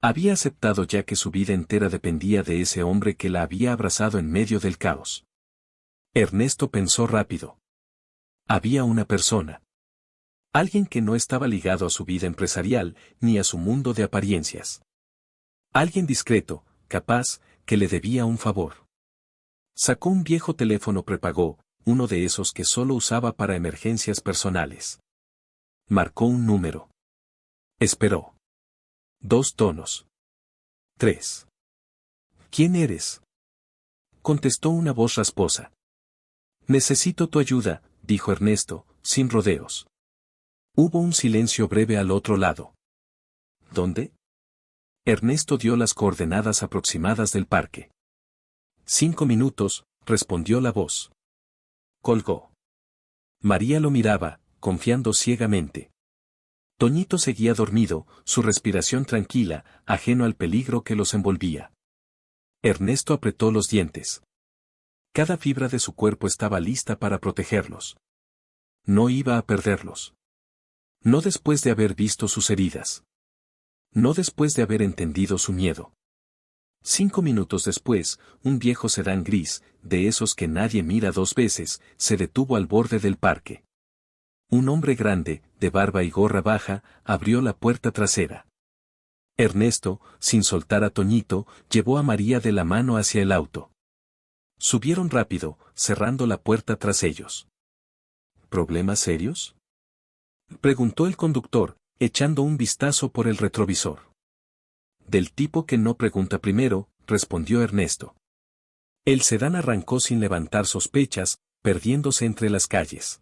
Había aceptado ya que su vida entera dependía de ese hombre que la había abrazado en medio del caos. Ernesto pensó rápido. Había una persona. Alguien que no estaba ligado a su vida empresarial, ni a su mundo de apariencias. Alguien discreto, capaz, que le debía un favor. Sacó un viejo teléfono prepago, uno de esos que solo usaba para emergencias personales. Marcó un número. Esperó. 2 tonos. 3. ¿Quién eres? Contestó una voz rasposa. Necesito tu ayuda, dijo Ernesto, sin rodeos. Hubo un silencio breve al otro lado. ¿Dónde? Ernesto dio las coordenadas aproximadas del parque. 5 minutos, respondió la voz. Colgó. María lo miraba, confiando ciegamente. Toñito seguía dormido, su respiración tranquila, ajeno al peligro que los envolvía. Ernesto apretó los dientes. Cada fibra de su cuerpo estaba lista para protegerlos. No iba a perderlos. No después de haber visto sus heridas. No después de haber entendido su miedo. 5 minutos después, un viejo sedán gris, de esos que nadie mira 2 veces, se detuvo al borde del parque. Un hombre grande, de barba y gorra baja, abrió la puerta trasera. Ernesto, sin soltar a Toñito, llevó a María de la mano hacia el auto. Subieron rápido, cerrando la puerta tras ellos. ¿Problemas serios?, preguntó el conductor, echando un vistazo por el retrovisor. Del tipo que no pregunta primero, respondió Ernesto. El sedán arrancó sin levantar sospechas, perdiéndose entre las calles.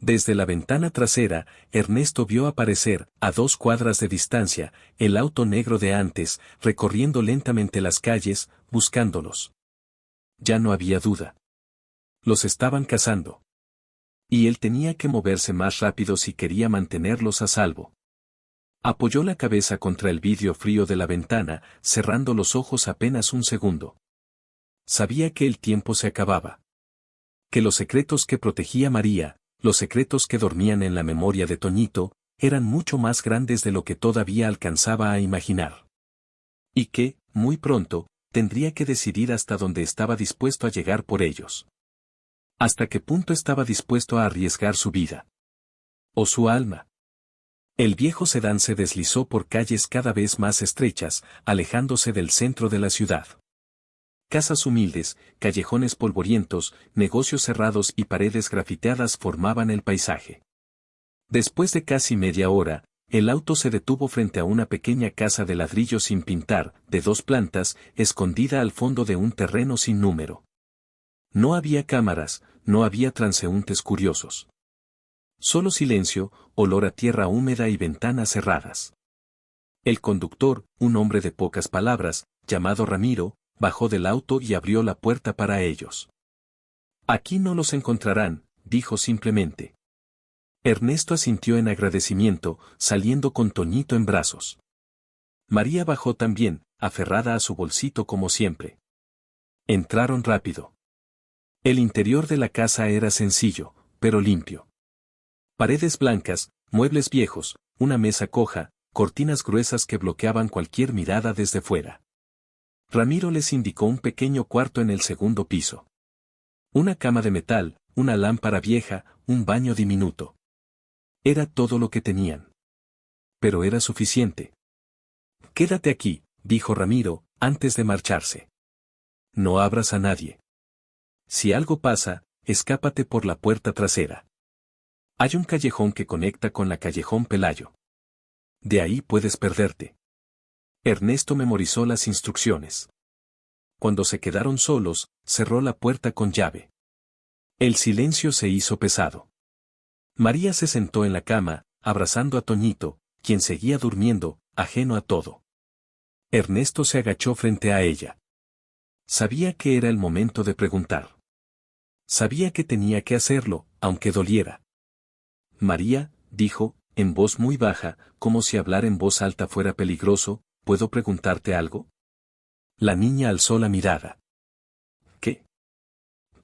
Desde la ventana trasera, Ernesto vio aparecer, a 2 cuadras de distancia, el auto negro de antes, recorriendo lentamente las calles, buscándolos. Ya no había duda. Los estaban cazando. Y él tenía que moverse más rápido si quería mantenerlos a salvo. Apoyó la cabeza contra el vidrio frío de la ventana, cerrando los ojos apenas un segundo. Sabía que el tiempo se acababa. Que los secretos que protegía María, los secretos que dormían en la memoria de Toñito, eran mucho más grandes de lo que todavía alcanzaba a imaginar. Y que, muy pronto, tendría que decidir hasta dónde estaba dispuesto a llegar por ellos. Hasta qué punto estaba dispuesto a arriesgar su vida. O su alma. El viejo sedán se deslizó por calles cada vez más estrechas, alejándose del centro de la ciudad. Casas humildes, callejones polvorientos, negocios cerrados y paredes grafiteadas formaban el paisaje. Después de casi media hora, el auto se detuvo frente a una pequeña casa de ladrillo sin pintar, de 2 plantas, escondida al fondo de un terreno sin número. No había cámaras, no había transeúntes curiosos. Solo silencio, olor a tierra húmeda y ventanas cerradas. El conductor, un hombre de pocas palabras, llamado Ramiro, bajó del auto y abrió la puerta para ellos. Aquí no los encontrarán, dijo simplemente. Ernesto asintió en agradecimiento, saliendo con Toñito en brazos. María bajó también, aferrada a su bolsito como siempre. Entraron rápido. El interior de la casa era sencillo, pero limpio. Paredes blancas, muebles viejos, una mesa coja, cortinas gruesas que bloqueaban cualquier mirada desde fuera. Ramiro les indicó un pequeño cuarto en el segundo piso. Una cama de metal, una lámpara vieja, un baño diminuto. Era todo lo que tenían. Pero era suficiente. Quédate aquí, dijo Ramiro, antes de marcharse. No abras a nadie. Si algo pasa, escápate por la puerta trasera. Hay un callejón que conecta con la callejón Pelayo. De ahí puedes perderte. Ernesto memorizó las instrucciones. Cuando se quedaron solos, cerró la puerta con llave. El silencio se hizo pesado. María se sentó en la cama, abrazando a Toñito, quien seguía durmiendo, ajeno a todo. Ernesto se agachó frente a ella. Sabía que era el momento de preguntar. Sabía que tenía que hacerlo, aunque doliera. María, dijo, en voz muy baja, como si hablar en voz alta fuera peligroso, ¿puedo preguntarte algo? La niña alzó la mirada. ¿Qué?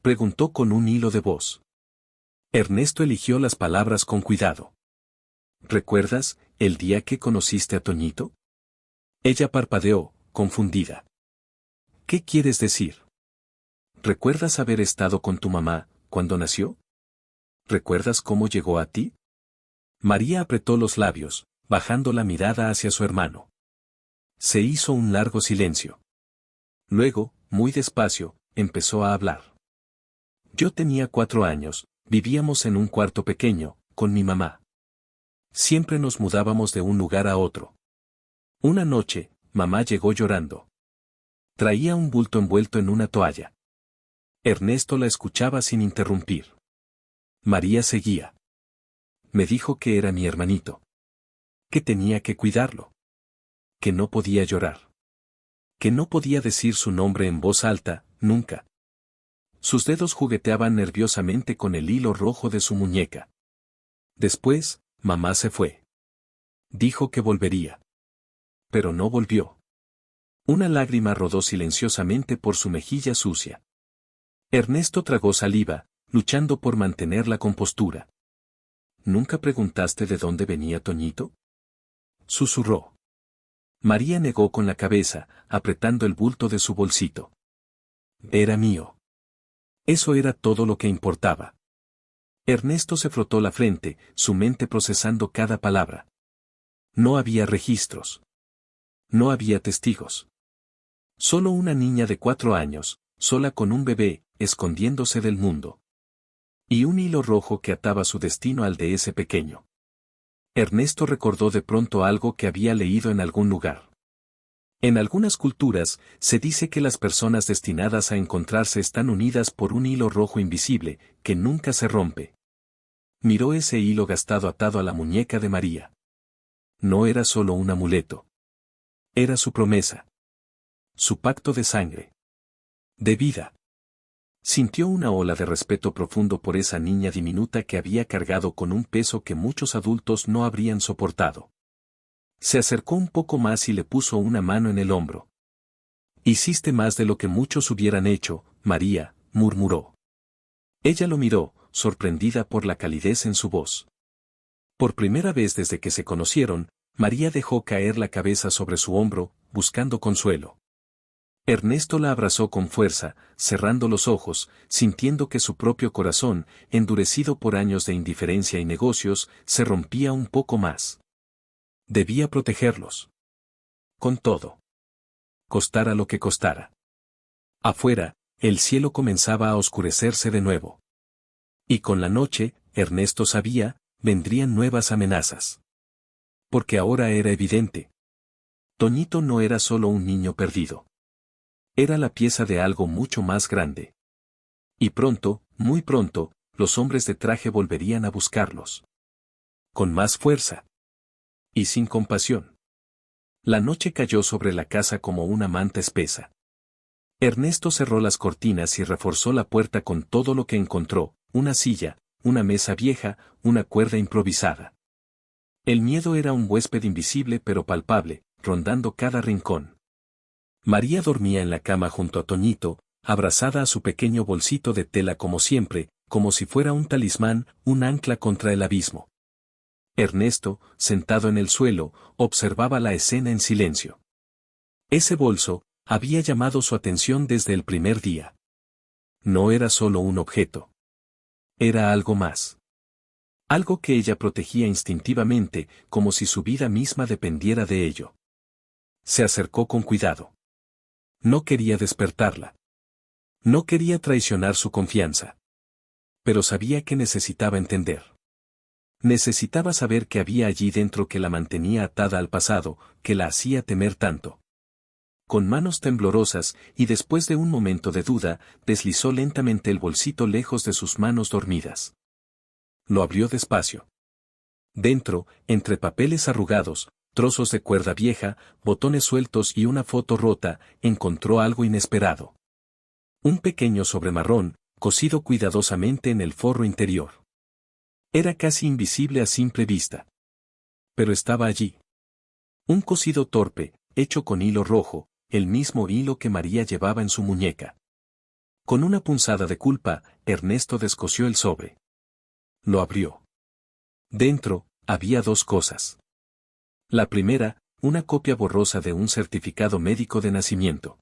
Preguntó con un hilo de voz. Ernesto eligió las palabras con cuidado. ¿Recuerdas, el día que conociste a Toñito? Ella parpadeó, confundida. ¿Qué quieres decir? ¿Recuerdas haber estado con tu mamá, cuando nació? ¿Recuerdas cómo llegó a ti? María apretó los labios, bajando la mirada hacia su hermano. Se hizo un largo silencio. Luego, muy despacio, empezó a hablar. Yo tenía 4 años, vivíamos en un cuarto pequeño, con mi mamá. Siempre nos mudábamos de un lugar a otro. Una noche, mamá llegó llorando. Traía un bulto envuelto en una toalla. Ernesto la escuchaba sin interrumpir. María seguía. Me dijo que era mi hermanito. Que tenía que cuidarlo. Que no podía llorar. Que no podía decir su nombre en voz alta, nunca. Sus dedos jugueteaban nerviosamente con el hilo rojo de su muñeca. Después, mamá se fue. Dijo que volvería. Pero no volvió. Una lágrima rodó silenciosamente por su mejilla sucia. Ernesto tragó saliva, luchando por mantener la compostura. ¿Nunca preguntaste de dónde venía Toñito? Susurró. María negó con la cabeza, apretando el bulto de su bolsito. Era mío. Eso era todo lo que importaba. Ernesto se frotó la frente, su mente procesando cada palabra. No había registros. No había testigos. Solo una niña de 4 años, sola con un bebé, escondiéndose del mundo. Y un hilo rojo que ataba su destino al de ese pequeño. Ernesto recordó de pronto algo que había leído en algún lugar. En algunas culturas, se dice que las personas destinadas a encontrarse están unidas por un hilo rojo invisible, que nunca se rompe. Miró ese hilo gastado atado a la muñeca de María. No era solo un amuleto. Era su promesa. Su pacto de sangre. De vida. Sintió una ola de respeto profundo por esa niña diminuta que había cargado con un peso que muchos adultos no habrían soportado. Se acercó un poco más y le puso una mano en el hombro. Hiciste más de lo que muchos hubieran hecho, María, murmuró. Ella lo miró, sorprendida por la calidez en su voz. Por primera vez desde que se conocieron, María dejó caer la cabeza sobre su hombro, buscando consuelo. Ernesto la abrazó con fuerza, cerrando los ojos, sintiendo que su propio corazón, endurecido por años de indiferencia y negocios, se rompía un poco más. Debía protegerlos. Con todo. Costara lo que costara. Afuera, el cielo comenzaba a oscurecerse de nuevo. Y con la noche, Ernesto sabía, vendrían nuevas amenazas. Porque ahora era evidente. Toñito no era solo un niño perdido. Era la pieza de algo mucho más grande. Y pronto, muy pronto, los hombres de traje volverían a buscarlos. Con más fuerza. Y sin compasión. La noche cayó sobre la casa como una manta espesa. Ernesto cerró las cortinas y reforzó la puerta con todo lo que encontró, una silla, una mesa vieja, una cuerda improvisada. El miedo era un huésped invisible pero palpable, rondando cada rincón. María dormía en la cama junto a Toñito, abrazada a su pequeño bolsito de tela como siempre, como si fuera un talismán, un ancla contra el abismo. Ernesto, sentado en el suelo, observaba la escena en silencio. Ese bolso había llamado su atención desde el primer día. No era solo un objeto. Era algo más. Algo que ella protegía instintivamente, como si su vida misma dependiera de ello. Se acercó con cuidado. No quería despertarla. No quería traicionar su confianza. Pero sabía que necesitaba entender. Necesitaba saber qué había allí dentro que la mantenía atada al pasado, que la hacía temer tanto. Con manos temblorosas, y después de un momento de duda, deslizó lentamente el bolsito lejos de sus manos dormidas. Lo abrió despacio. Dentro, entre papeles arrugados, trozos de cuerda vieja, botones sueltos y una foto rota, encontró algo inesperado. Un pequeño sobre marrón, cosido cuidadosamente en el forro interior. Era casi invisible a simple vista. Pero estaba allí. Un cosido torpe, hecho con hilo rojo, el mismo hilo que María llevaba en su muñeca. Con una punzada de culpa, Ernesto descosió el sobre. Lo abrió. Dentro, había 2 cosas. La primera, una copia borrosa de un certificado médico de nacimiento.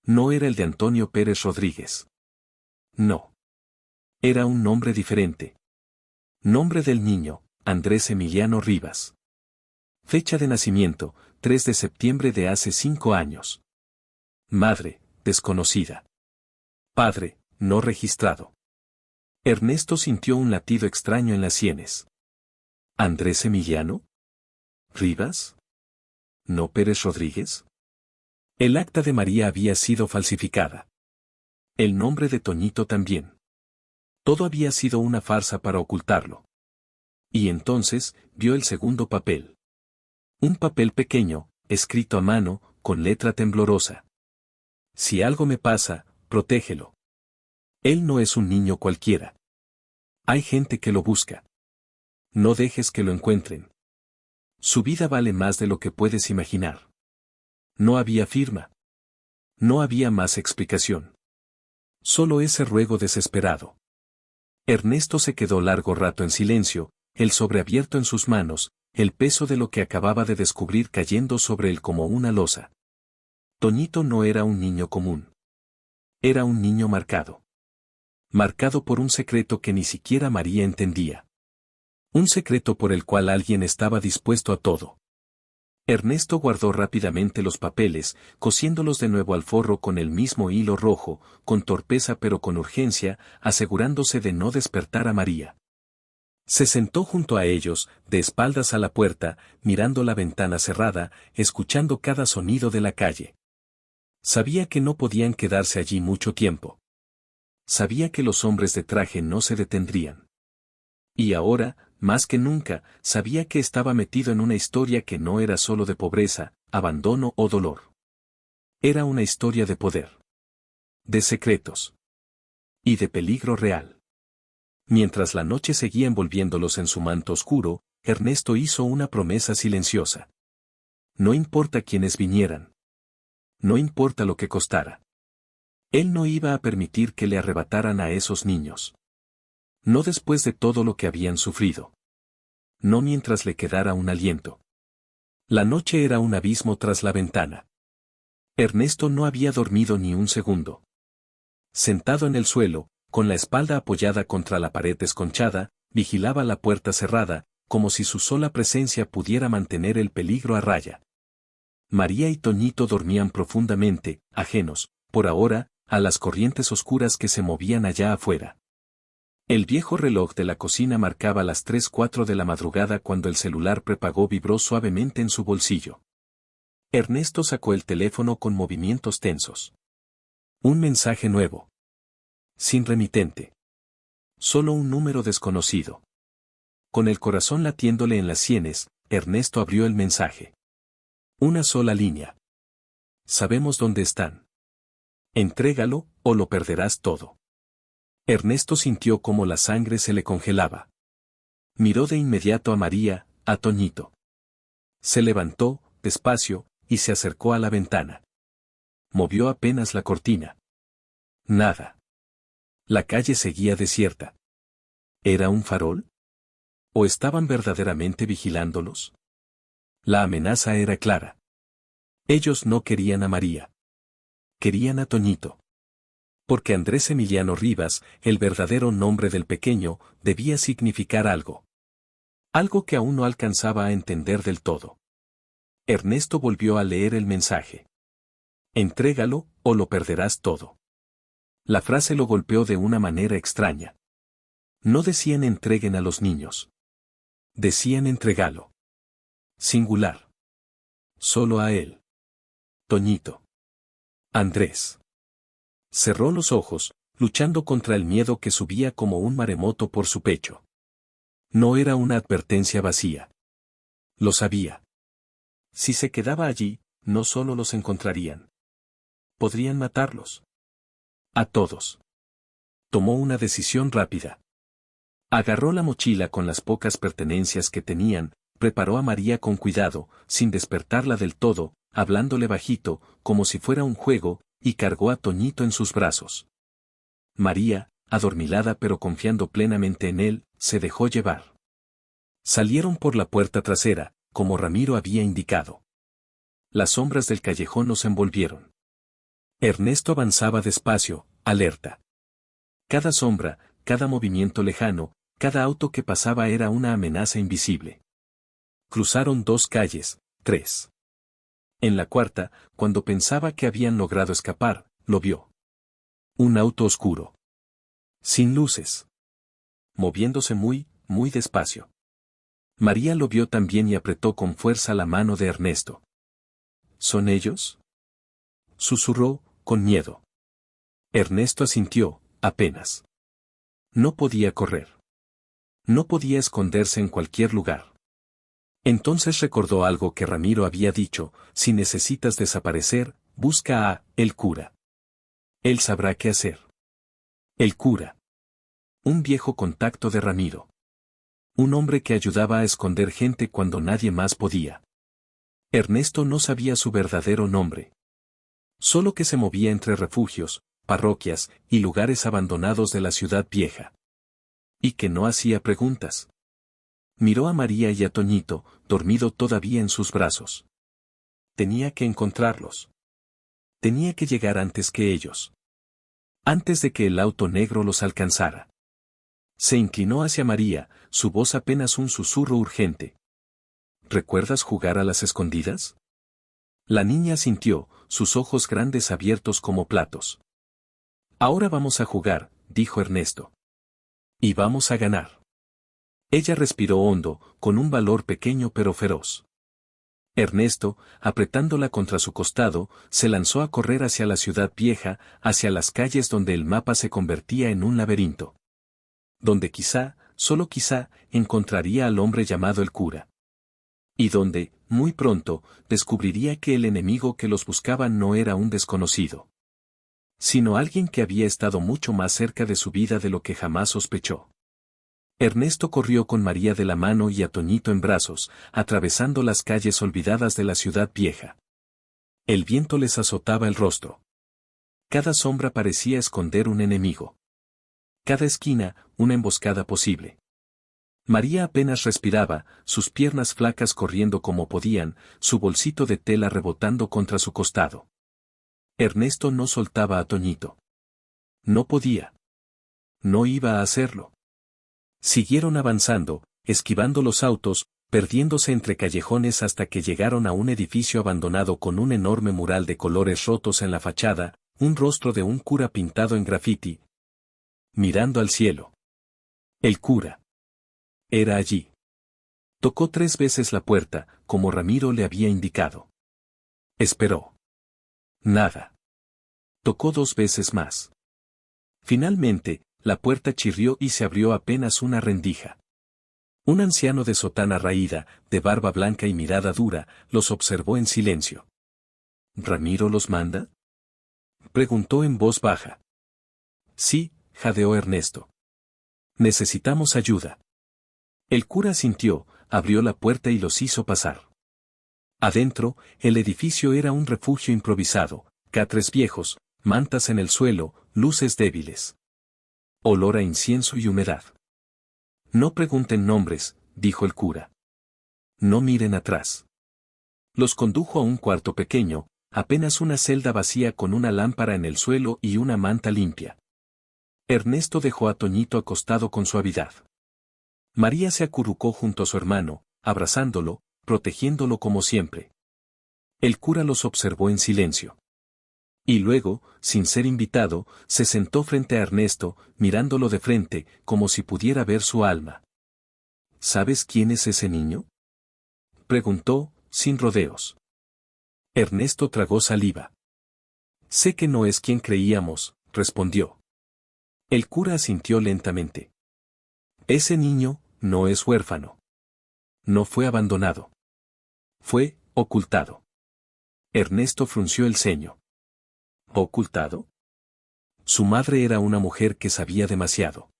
No era el de Antonio Pérez Rodríguez. No. Era un nombre diferente. Nombre del niño, Andrés Emiliano Rivas. Fecha de nacimiento, 3 de septiembre de hace 5 años. Madre, desconocida. Padre, no registrado. Ernesto sintió un latido extraño en las sienes. ¿Andrés Emiliano? ¿Rivas? ¿No Pérez Rodríguez? El acta de María había sido falsificada. El nombre de Toñito también. Todo había sido una farsa para ocultarlo. Y entonces, vio el segundo papel. Un papel pequeño, escrito a mano, con letra temblorosa. Si algo me pasa, protégelo. Él no es un niño cualquiera. Hay gente que lo busca. No dejes que lo encuentren. Su vida vale más de lo que puedes imaginar. No había firma. No había más explicación. Solo ese ruego desesperado. Ernesto se quedó largo rato en silencio, el sobre abierto en sus manos, el peso de lo que acababa de descubrir cayendo sobre él como una losa. Toñito no era un niño común. Era un niño marcado. Marcado por un secreto que ni siquiera María entendía. Un secreto por el cual alguien estaba dispuesto a todo. Ernesto guardó rápidamente los papeles, cosiéndolos de nuevo al forro con el mismo hilo rojo, con torpeza pero con urgencia, asegurándose de no despertar a María. Se sentó junto a ellos, de espaldas a la puerta, mirando la ventana cerrada, escuchando cada sonido de la calle. Sabía que no podían quedarse allí mucho tiempo. Sabía que los hombres de traje no se detendrían. Y ahora, más que nunca, sabía que estaba metido en una historia que no era solo de pobreza, abandono o dolor. Era una historia de poder. De secretos. Y de peligro real. Mientras la noche seguía envolviéndolos en su manto oscuro, Ernesto hizo una promesa silenciosa. No importa quiénes vinieran. No importa lo que costara. Él no iba a permitir que le arrebataran a esos niños. No después de todo lo que habían sufrido. No mientras le quedara un aliento. La noche era un abismo tras la ventana. Ernesto no había dormido ni un segundo. Sentado en el suelo, con la espalda apoyada contra la pared desconchada, vigilaba la puerta cerrada, como si su sola presencia pudiera mantener el peligro a raya. María y Toñito dormían profundamente, ajenos, por ahora, a las corrientes oscuras que se movían allá afuera. El viejo reloj de la cocina marcaba las 3:04 de la madrugada cuando el celular prepago vibró suavemente en su bolsillo. Ernesto sacó el teléfono con movimientos tensos. Un mensaje nuevo. Sin remitente. Solo un número desconocido. Con el corazón latiéndole en las sienes, Ernesto abrió el mensaje. Una sola línea. Sabemos dónde están. Entrégalo, o lo perderás todo. Ernesto sintió como la sangre se le congelaba. Miró de inmediato a María, a Toñito. Se levantó, despacio, y se acercó a la ventana. Movió apenas la cortina. Nada. La calle seguía desierta. ¿Era un farol? ¿O estaban verdaderamente vigilándolos? La amenaza era clara. Ellos no querían a María. Querían a Toñito. Porque Andrés Emiliano Rivas, el verdadero nombre del pequeño, debía significar algo. Algo que aún no alcanzaba a entender del todo. Ernesto volvió a leer el mensaje. Entrégalo, o lo perderás todo. La frase lo golpeó de una manera extraña. No decían entreguen a los niños. Decían entregalo. Singular. Solo a él. Toñito. Andrés. Cerró los ojos, luchando contra el miedo que subía como un maremoto por su pecho. No era una advertencia vacía. Lo sabía. Si se quedaba allí, no solo los encontrarían. Podrían matarlos. A todos. Tomó una decisión rápida. Agarró la mochila con las pocas pertenencias que tenían, preparó a María con cuidado, sin despertarla del todo, hablándole bajito, como si fuera un juego, y cargó a Toñito en sus brazos. María, adormilada pero confiando plenamente en él, se dejó llevar. Salieron por la puerta trasera, como Ramiro había indicado. Las sombras del callejón los envolvieron. Ernesto avanzaba despacio, alerta. Cada sombra, cada movimiento lejano, cada auto que pasaba era una amenaza invisible. Cruzaron 2 calles, 3. En la cuarta, cuando pensaba que habían logrado escapar, lo vio. Un auto oscuro. Sin luces. Moviéndose muy, muy despacio. María lo vio también y apretó con fuerza la mano de Ernesto. ¿Son ellos?, susurró, con miedo. Ernesto asintió, apenas. No podía correr. No podía esconderse en cualquier lugar. Entonces recordó algo que Ramiro había dicho: si necesitas desaparecer, busca a el cura. Él sabrá qué hacer. El cura. Un viejo contacto de Ramiro. Un hombre que ayudaba a esconder gente cuando nadie más podía. Ernesto no sabía su verdadero nombre. Solo que se movía entre refugios, parroquias y lugares abandonados de la ciudad vieja. Y que no hacía preguntas. Miró a María y a Toñito, dormido todavía en sus brazos. Tenía que encontrarlos. Tenía que llegar antes que ellos. Antes de que el auto negro los alcanzara. Se inclinó hacia María, su voz apenas un susurro urgente. ¿Recuerdas jugar a las escondidas? La niña asintió, sus ojos grandes abiertos como platos. Ahora vamos a jugar, dijo Ernesto. Y vamos a ganar. Ella respiró hondo, con un valor pequeño pero feroz. Ernesto, apretándola contra su costado, se lanzó a correr hacia la ciudad vieja, hacia las calles donde el mapa se convertía en un laberinto. Donde quizá, solo quizá, encontraría al hombre llamado el cura. Y donde, muy pronto, descubriría que el enemigo que los buscaba no era un desconocido, sino alguien que había estado mucho más cerca de su vida de lo que jamás sospechó. Ernesto corrió con María de la mano y a Toñito en brazos, atravesando las calles olvidadas de la ciudad vieja. El viento les azotaba el rostro. Cada sombra parecía esconder un enemigo. Cada esquina, una emboscada posible. María apenas respiraba, sus piernas flacas corriendo como podían, su bolsito de tela rebotando contra su costado. Ernesto no soltaba a Toñito. No podía. No iba a hacerlo. Siguieron avanzando, esquivando los autos, perdiéndose entre callejones hasta que llegaron a un edificio abandonado con un enorme mural de colores rotos en la fachada, un rostro de un cura pintado en grafiti, mirando al cielo. El cura. Era allí. Tocó 3 veces la puerta, como Ramiro le había indicado. Esperó. Nada. Tocó 2 veces más. Finalmente, la puerta chirrió y se abrió apenas una rendija. Un anciano de sotana raída, de barba blanca y mirada dura, los observó en silencio. ¿Ramiro los manda?, preguntó en voz baja. Sí, jadeó Ernesto. Necesitamos ayuda. El cura asintió, abrió la puerta y los hizo pasar. Adentro, el edificio era un refugio improvisado, catres viejos, mantas en el suelo, luces débiles. Olor a incienso y humedad. No pregunten nombres, dijo el cura. No miren atrás. Los condujo a un cuarto pequeño, apenas una celda vacía con una lámpara en el suelo y una manta limpia. Ernesto dejó a Toñito acostado con suavidad. María se acurrucó junto a su hermano, abrazándolo, protegiéndolo como siempre. El cura los observó en silencio. Y luego, sin ser invitado, se sentó frente a Ernesto, mirándolo de frente, como si pudiera ver su alma. ¿Sabes quién es ese niño?, preguntó, sin rodeos. Ernesto tragó saliva. Sé que no es quien creíamos, respondió. El cura asintió lentamente. Ese niño no es huérfano. No fue abandonado. Fue ocultado. Ernesto frunció el ceño. ¿Ocultado? Su madre era una mujer que sabía demasiado.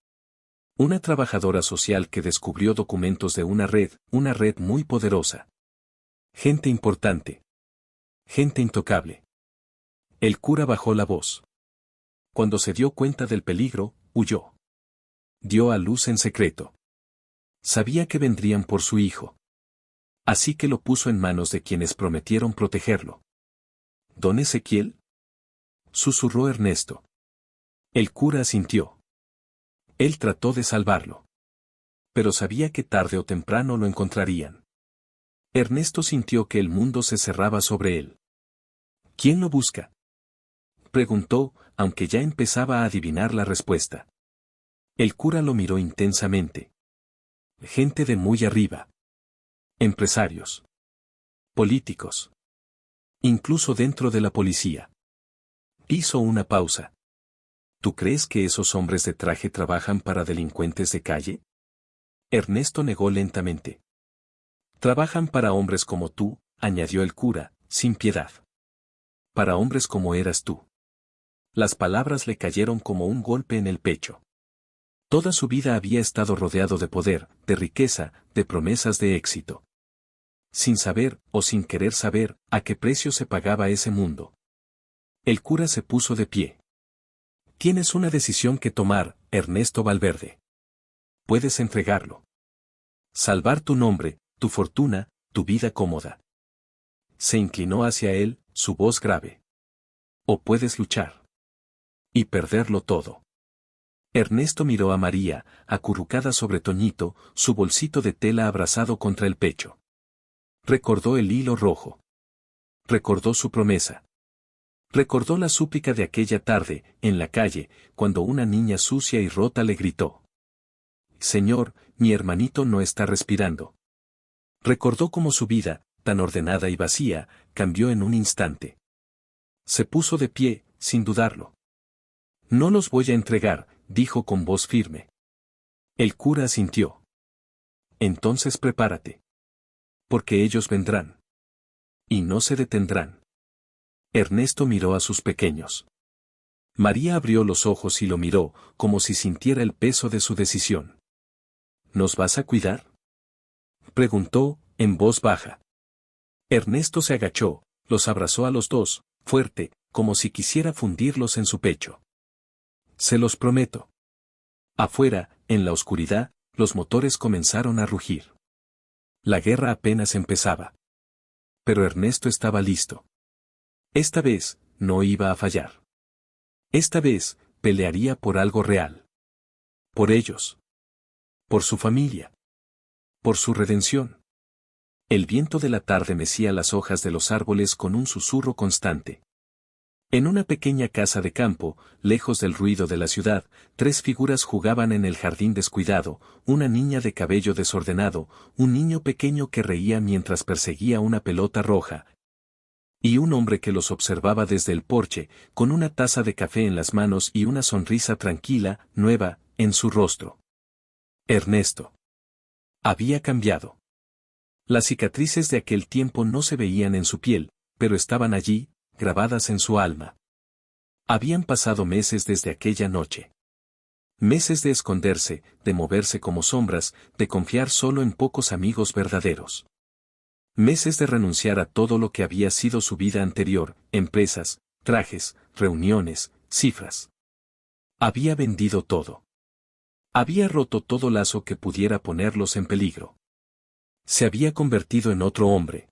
Una trabajadora social que descubrió documentos de una red muy poderosa. Gente importante. Gente intocable. El cura bajó la voz. Cuando se dio cuenta del peligro, huyó. Dio a luz en secreto. Sabía que vendrían por su hijo. Así que lo puso en manos de quienes prometieron protegerlo. ¿Don Ezequiel?, susurró Ernesto. El cura asintió. Él trató de salvarlo. Pero sabía que tarde o temprano lo encontrarían. Ernesto sintió que el mundo se cerraba sobre él. ¿Quién lo busca?, preguntó, aunque ya empezaba a adivinar la respuesta. El cura lo miró intensamente. Gente de muy arriba. Empresarios. Políticos. Incluso dentro de la policía. Hizo una pausa. ¿Tú crees que esos hombres de traje trabajan para delincuentes de calle? Ernesto negó lentamente. Trabajan para hombres como tú, añadió el cura, sin piedad. Para hombres como eras tú. Las palabras le cayeron como un golpe en el pecho. Toda su vida había estado rodeado de poder, de riqueza, de promesas de éxito. Sin saber, o sin querer saber, a qué precio se pagaba ese mundo. El cura se puso de pie. Tienes una decisión que tomar, Ernesto Valverde. Puedes entregarlo. Salvar tu nombre, tu fortuna, tu vida cómoda. Se inclinó hacia él, su voz grave. O puedes luchar. Y perderlo todo. Ernesto miró a María, acurrucada sobre Toñito, su bolsito de tela abrazado contra el pecho. Recordó el hilo rojo. Recordó su promesa. Recordó la súplica de aquella tarde, en la calle, cuando una niña sucia y rota le gritó: Señor, mi hermanito no está respirando. Recordó cómo su vida, tan ordenada y vacía, cambió en un instante. Se puso de pie, sin dudarlo. No los voy a entregar, dijo con voz firme. El cura asintió. Entonces prepárate. Porque ellos vendrán. Y no se detendrán. Ernesto miró a sus pequeños. María abrió los ojos y lo miró, como si sintiera el peso de su decisión. ¿Nos vas a cuidar? Preguntó, en voz baja. Ernesto se agachó, los abrazó a los dos, fuerte, como si quisiera fundirlos en su pecho. Se los prometo. Afuera, en la oscuridad, los motores comenzaron a rugir. La guerra apenas empezaba. Pero Ernesto estaba listo. Esta vez, no iba a fallar. Esta vez, pelearía por algo real. Por ellos. Por su familia. Por su redención. El viento de la tarde mecía las hojas de los árboles con un susurro constante. En una pequeña casa de campo, lejos del ruido de la ciudad, tres figuras jugaban en el jardín descuidado, una niña de cabello desordenado, un niño pequeño que reía mientras perseguía una pelota roja, y un hombre que los observaba desde el porche, con una taza de café en las manos y una sonrisa tranquila, nueva, en su rostro. Ernesto. Había cambiado. Las cicatrices de aquel tiempo no se veían en su piel, pero estaban allí, grabadas en su alma. Habían pasado meses desde aquella noche. Meses de esconderse, de moverse como sombras, de confiar solo en pocos amigos verdaderos. Meses de renunciar a todo lo que había sido su vida anterior, empresas, trajes, reuniones, cifras. Había vendido todo. Había roto todo lazo que pudiera ponerlos en peligro. Se había convertido en otro hombre.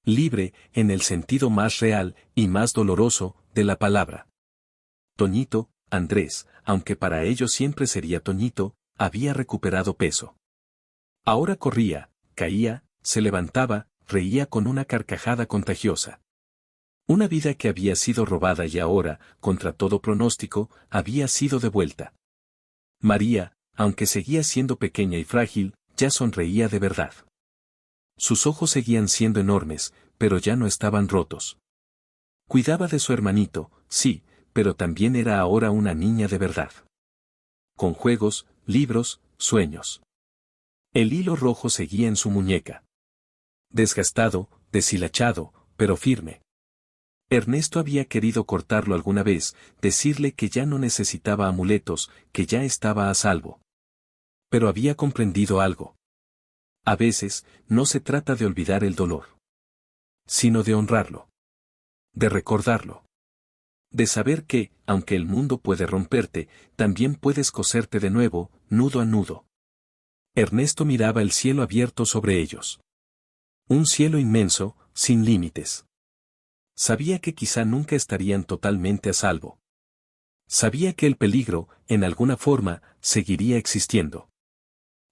Libre, en el sentido más real y más doloroso de la palabra. Toñito, Andrés, aunque para ellos siempre sería Toñito, había recuperado peso. Ahora corría, caía, se levantaba, reía con una carcajada contagiosa. Una vida que había sido robada y ahora, contra todo pronóstico, había sido devuelta. María, aunque seguía siendo pequeña y frágil, ya sonreía de verdad. Sus ojos seguían siendo enormes, pero ya no estaban rotos. Cuidaba de su hermanito, sí, pero también era ahora una niña de verdad. Con juegos, libros, sueños. El hilo rojo seguía en su muñeca. Desgastado, deshilachado, pero firme. Ernesto había querido cortarlo alguna vez, decirle que ya no necesitaba amuletos, que ya estaba a salvo. Pero había comprendido algo. A veces, no se trata de olvidar el dolor, sino de honrarlo. De recordarlo. De saber que, aunque el mundo puede romperte, también puedes coserte de nuevo, nudo a nudo. Ernesto miraba el cielo abierto sobre ellos. Un cielo inmenso, sin límites. Sabía que quizá nunca estarían totalmente a salvo. Sabía que el peligro, en alguna forma, seguiría existiendo.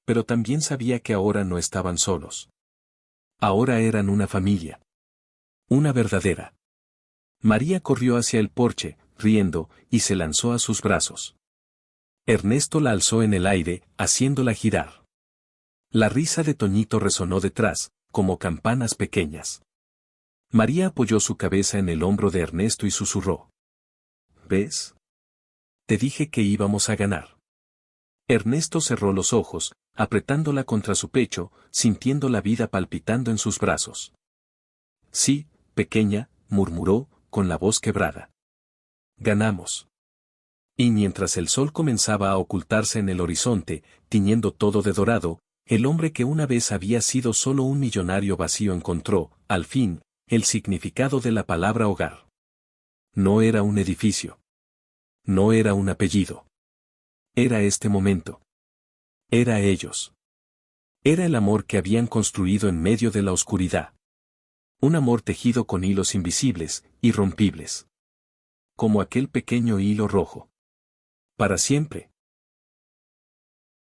Pero también sabía que ahora no estaban solos. Ahora eran una familia. Una verdadera. María corrió hacia el porche, riendo, y se lanzó a sus brazos. Ernesto la alzó en el aire, haciéndola girar. La risa de Toñito resonó detrás, como campanas pequeñas. María apoyó su cabeza en el hombro de Ernesto y susurró. ¿Ves? Te dije que íbamos a ganar. Ernesto cerró los ojos, apretándola contra su pecho, sintiendo la vida palpitando en sus brazos. Sí, pequeña, murmuró, con la voz quebrada. Ganamos. Y mientras el sol comenzaba a ocultarse en el horizonte, tiñendo todo de dorado, el hombre que una vez había sido solo un millonario vacío encontró, al fin, el significado de la palabra hogar. No era un edificio. No era un apellido. Era este momento. Era ellos. Era el amor que habían construido en medio de la oscuridad. Un amor tejido con hilos invisibles, irrompibles. Como aquel pequeño hilo rojo. Para siempre.